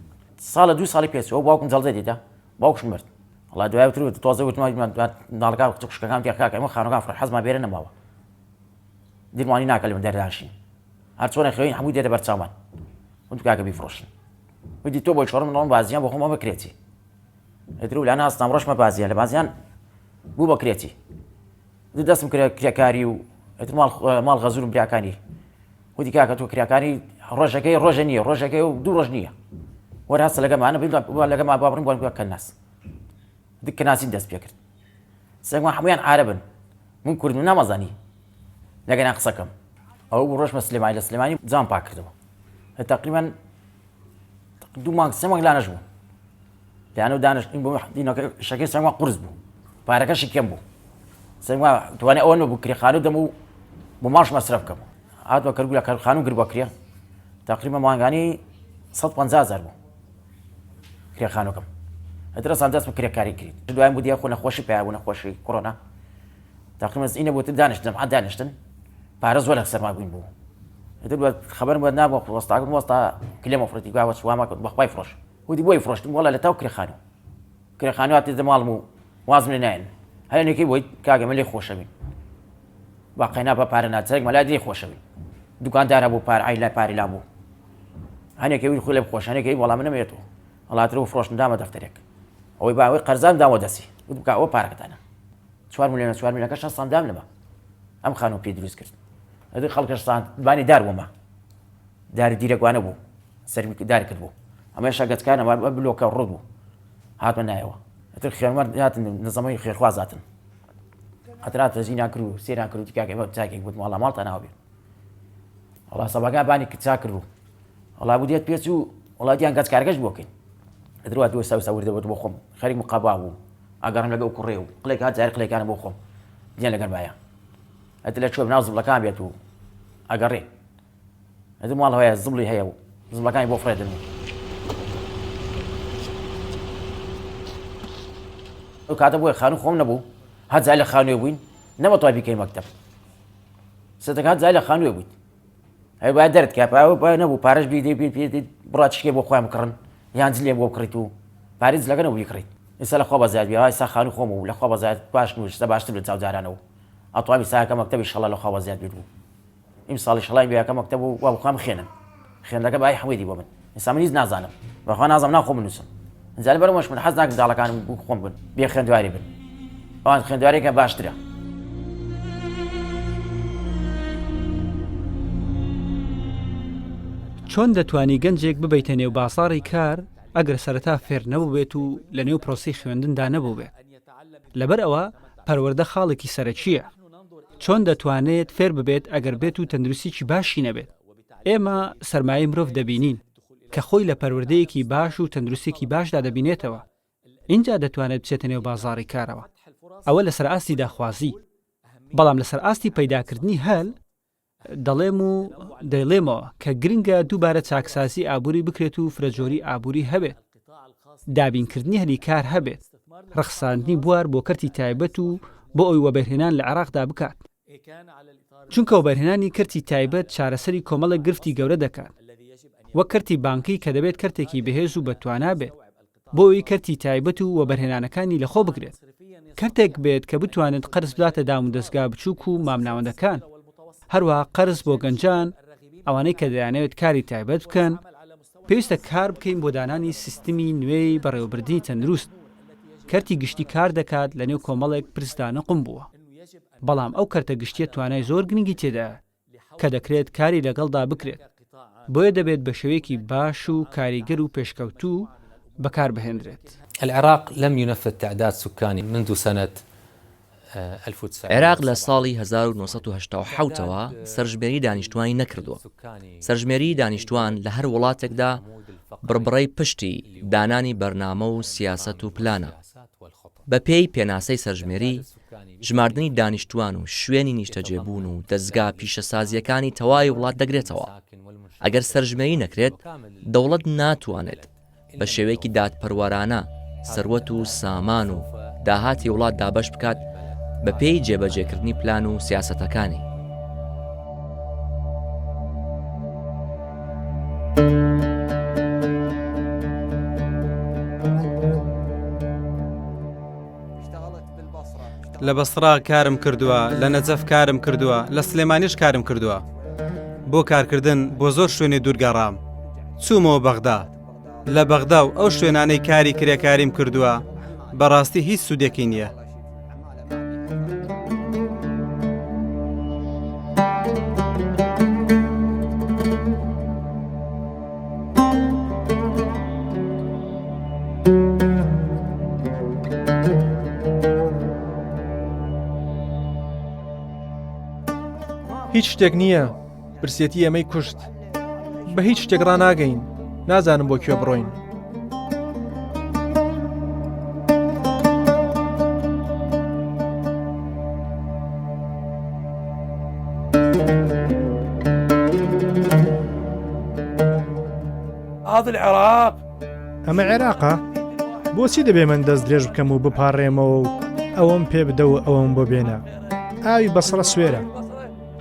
ساڵە 2 ساڵی پێچەوە باوکم جەڵدە دیتە باوکشم مرد وڵای دوای وتر تۆزە وتمان ناڵگا چقشەکان پێخاکە ئەمە خانوەکان فڕ حەزمان بێرە نەماوە دیروانی ناکە لە من دەرداشین هەر چۆنە خوێن هەمووی دێتە بەرچاومان وت کاکە بیفرۆشن وتی تۆ بۆی چۆڕم نەوەم بازیان بۆ خۆمە بکرێتی ئێتر لە ناستام ڕۆژمە بازیان لە بازیان بوو بە کرێتی دەستم کرێکاری و ئێتر ماڵ غەزورم براکانی وتی کاکە تۆ کراکانی ڕۆژەکەی ڕۆژە نییە ڕۆژەکەی و 2 ڕۆژ نییە وەرهەستە لەگەمانە لەگەما بابڕم بۆ کە ناس دکە ناسین دەست پێ کرد سەگمان هەمویان عارەبن من کورد و نامەزانی لەگەنا قسەکەم ئەو بوو ڕۆژمە سلێمانی لە سلێمانی جام پاک کردەوە تقریبا 2 مانگ 3 مانگ لانەش بوو لەیانە و دانیشتین بۆ دینەکە شەکەی سەگما قورس بوو پارەکەشی کەم بوو سەگما توانێ ئەوە بوو کرێخانە دەم و بۆ ماش مەسرەف بکەم هاتووە کەرگوو لە کارخانە گر بۆ کرێ تقریبا مانگانی 150,000 بوو کرێخانەکەم ئەدرەسان دەست بە کرێکاری کرد دوایان بوو دیە خۆ نەخۆشی پێیا بوو نەخۆشی کۆڕۆنا تقریبا ئینە بۆتر دانیشتم عاد دانیشتن پارە زۆر لە سەرما بووین بوو ئەتر خەبەرم بە نابوو وەستاکەم وەستا کلێمە فڕەتی گوایوە سوامە کرد بەخوای فرۆش وتی بۆی فرۆشتم وەڵا لە تاو کرێخانە هاتی دەماڵم و وازم لێ نایەن هەیەنێکی بۆی کاگە من لێ خۆشەوین باقینا بە پارە ناچەرێک مەلا دێ خۆشەوین دوکاندارە بوو پار ئای لای پاری لا بوو هەنێکی وی خۆ لێ بخۆشانێکی وەڵام من نەمێتەوە وڵاترەوە فرۆشتن دامە دەفتەرێک ئەوەی باوەی قەرزان داوە دەسی وت بکە ئەوە پارەکەتانە 4 ملیۆن 4 ملیۆنەکە 600 دام لەمە ئەم خانوو پێی دروست کرد ئەدی خەڵکەشتان بانی دار بوومە داری دیرەکوانە بوو سەرمی دار کرد بوو ئەمە شاگەتکانە بلۆکە ڕوو بوو هاتمە نایەوە ئەتر خوێنوەر هاتن نزەمەی خێرخواز هاتن ئەترات تەزینا کرد و سێران کرد و تکاکە ئەمە چاکێک بوت وەڵا ماڵتە ناوە بێت وەڵا سەباکان بانی چا کرد و وەڵا بوو دێت پێچ و وڵاتیان گەچکارەکەش بۆکەین ئەدروات دووە ساوی دەبێت بۆ خۆم خەریک مقابا بوو ئاگەڕم لەگە و کوڕێ و قڵێک هات جارێک قڵێکانە بۆ خۆم دیان لەگەر بایە ئەتر لە چۆ بناو زڵەکان بێت و ئەگەڕێ ئەدر ماڵ هەیە زڵی هەیە و زڵەکانی بۆ فڕێدن ئەو کاتە بۆیە خانوو خۆم نەبوو هەت جای لە خانوێ بووین نەمە توای بیکەین مەکتەب سەتەکە هەت جای لە خانوێ بوویت هەیە باید دەرت کە نەبوو پارەش بیدەی پێ بڕات شکێ بۆ خۆیان بکڕن یان جلێ بۆ بکڕیت و پارێز لەگە نەبوو بیکڕیت ئێستا لەخوا بەزایات بیا ئێستا خانوو خۆم و لەخوا بەزایات باش نوشتە باشتر لە چاوجارانەوە ئەتوانی ساکە مەکتەبی شەڵە لەخوا بەزایات بێت بوو ئیم ساڵی شەڵای بیاکە مەکتەب و وا بخوام خێنن خێندەکە بای هەمووی بۆ من ئێستا من هیچ نازانم بەخوا نازانم ناو خۆم بنووسم ئەنجا لەبەرەوەش من حەز ناکەم داڵەکانم بوو خۆم بن بێ خوێندواری بن ئەوان خوێندوارێکە باشترە چۆن دەتوانی گەنجێک ببیتە نێو باساڕی کار ئەگەر سەرەتا فێر نەبوو بێت و لە نێو پرۆسی خوێندندا نەبوو بێت لەبەر ئەوە پەروەردە خاڵێکی سەرەکیە چۆن دەتوانێت فێر ببێت ئەگەر بێت و تەندروستیی باشی نەبێت ئێمە سەرمایە مرۆڤ دەبینین کە خۆی لە پەروەردەیەکی باش و تەندروستێکی باشدا دەبینێتەوە اینجا دەتوانێت بچێتە نێو بازاڕی کارەوە ئەوە لەسەر ئاستی داخوازی بەڵام لەسەر ئاستی پەیداکردنی هەل دەڵێم و دەیڵێمەوە کە گرنگە دووبارە چاکسازی ئابووری بکرێت و فرەجۆری ئابووری هەبێت دابینکردنی هەلی کار هەبێت ڕەخساندنی بوار بۆ کەرتی تایبەت و بۆ ئەوی وەبەرهێنان لە عێراقدا بکات چونکە وەبەرهێنانی کەرتی تایبەت چارەسەری کۆمەڵە گرفتی گەورە دەکات وەک کەرتی بانکی کە دەبێت کەرتێکی بەهێز و بەتوانا بێت بۆ ئەوی کەرتی تایبەت و وەبەرهێنانەکانی لەخۆ بگرێت کەرتێک بێت کە بتوانێت قەرز بداتە دام و دەستگا بچووک و مامناوەندەکان هەروە قەرز بۆ گەنجان ئەوانەی کە دەیانەوێت کاری تایبەت بکەن پێویستە کار بکەین بۆ دانانی سیستمی نوێی بەڕێوەبردنی تەندروست کەرتی گشتی کار دەکات لە نێو کۆمەڵێک پرسدانە قم بووە بەڵام ئەو کەرتە گشتیە توانای زۆر گرنگی تێدا کە دەکرێت کاری لەگەڵدا بکرێت بۆیە دەبێت بە شێوەیەکی باش و کاریگەر و پێشکەوتوو بەکار بهێنرێت. العراق لم ينفذ تعداد سكاني منذ سنة عێراق لە ساڵی 1970ەوە سەرژمێری دانیشتوانی نەکردووە. سەرژمێری دانیشتوان لە هەر وڵاتێکدا بڕبڕەی پشتی دانانی بەرنامە و سیاست و پلانە. بە پێی پێناسەی سەرژمێری ژماردنی دانیشتوان و شوێنی نیشتەجێبوون و دەستگا پیشەسازیەکانی تەواوی وڵات دەگرێتەوە. ئەگەر سەرژمێری نەکرێت دەوڵەت ناتوانێت بە شێوەیەکی دادپەروەرانە سەروەت و سامان و داهاتی وڵات دابەش بکات بە پێی جێبەجێکردنی پلان و سیاسەتەکانی. لە بەسڕا کارم کردووە، لە نەجەف کارم کردووە، لە سلێمانیش کارم کردووە. بۆ کارکردن بۆ زۆر شوێنی دوورگەڕام چوومەوە بەغدا. لە بەغدا و ئەو شوێنانەی کاری کرێکاریم کردووە بەڕاستی هیچ سوودێکی نییە. هیچ شتێک نییە، برسێتی ئەمەی کوشت. بە هیچ شتێک ڕناگەین، نازانم بۆ کوێ بڕۆین. هذا العراق ئەمە عێراقە؟ بۆچی دەبێ من دەست درێژ بکەم و بپارڕێمەوە و ئەوەم پێ بدە و ئەوەم بۆ بێنە؟ ئاوی بەسڕە سوێرە،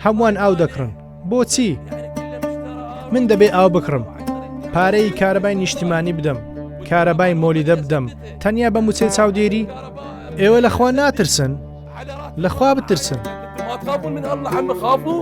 هەمووان ئاو دەکڕن. بۆچی؟ من دەبێ ئاو بکڕم، پارەی کارەبای نیشتیمانی بدەم، کارەبای مۆلیدە بدەم، تەنیا بە موچەی چاودێری؟ ئێوە لەخوا ناترسن؟ لەخوا بترسن. ما تخافون من الله عم خافوا.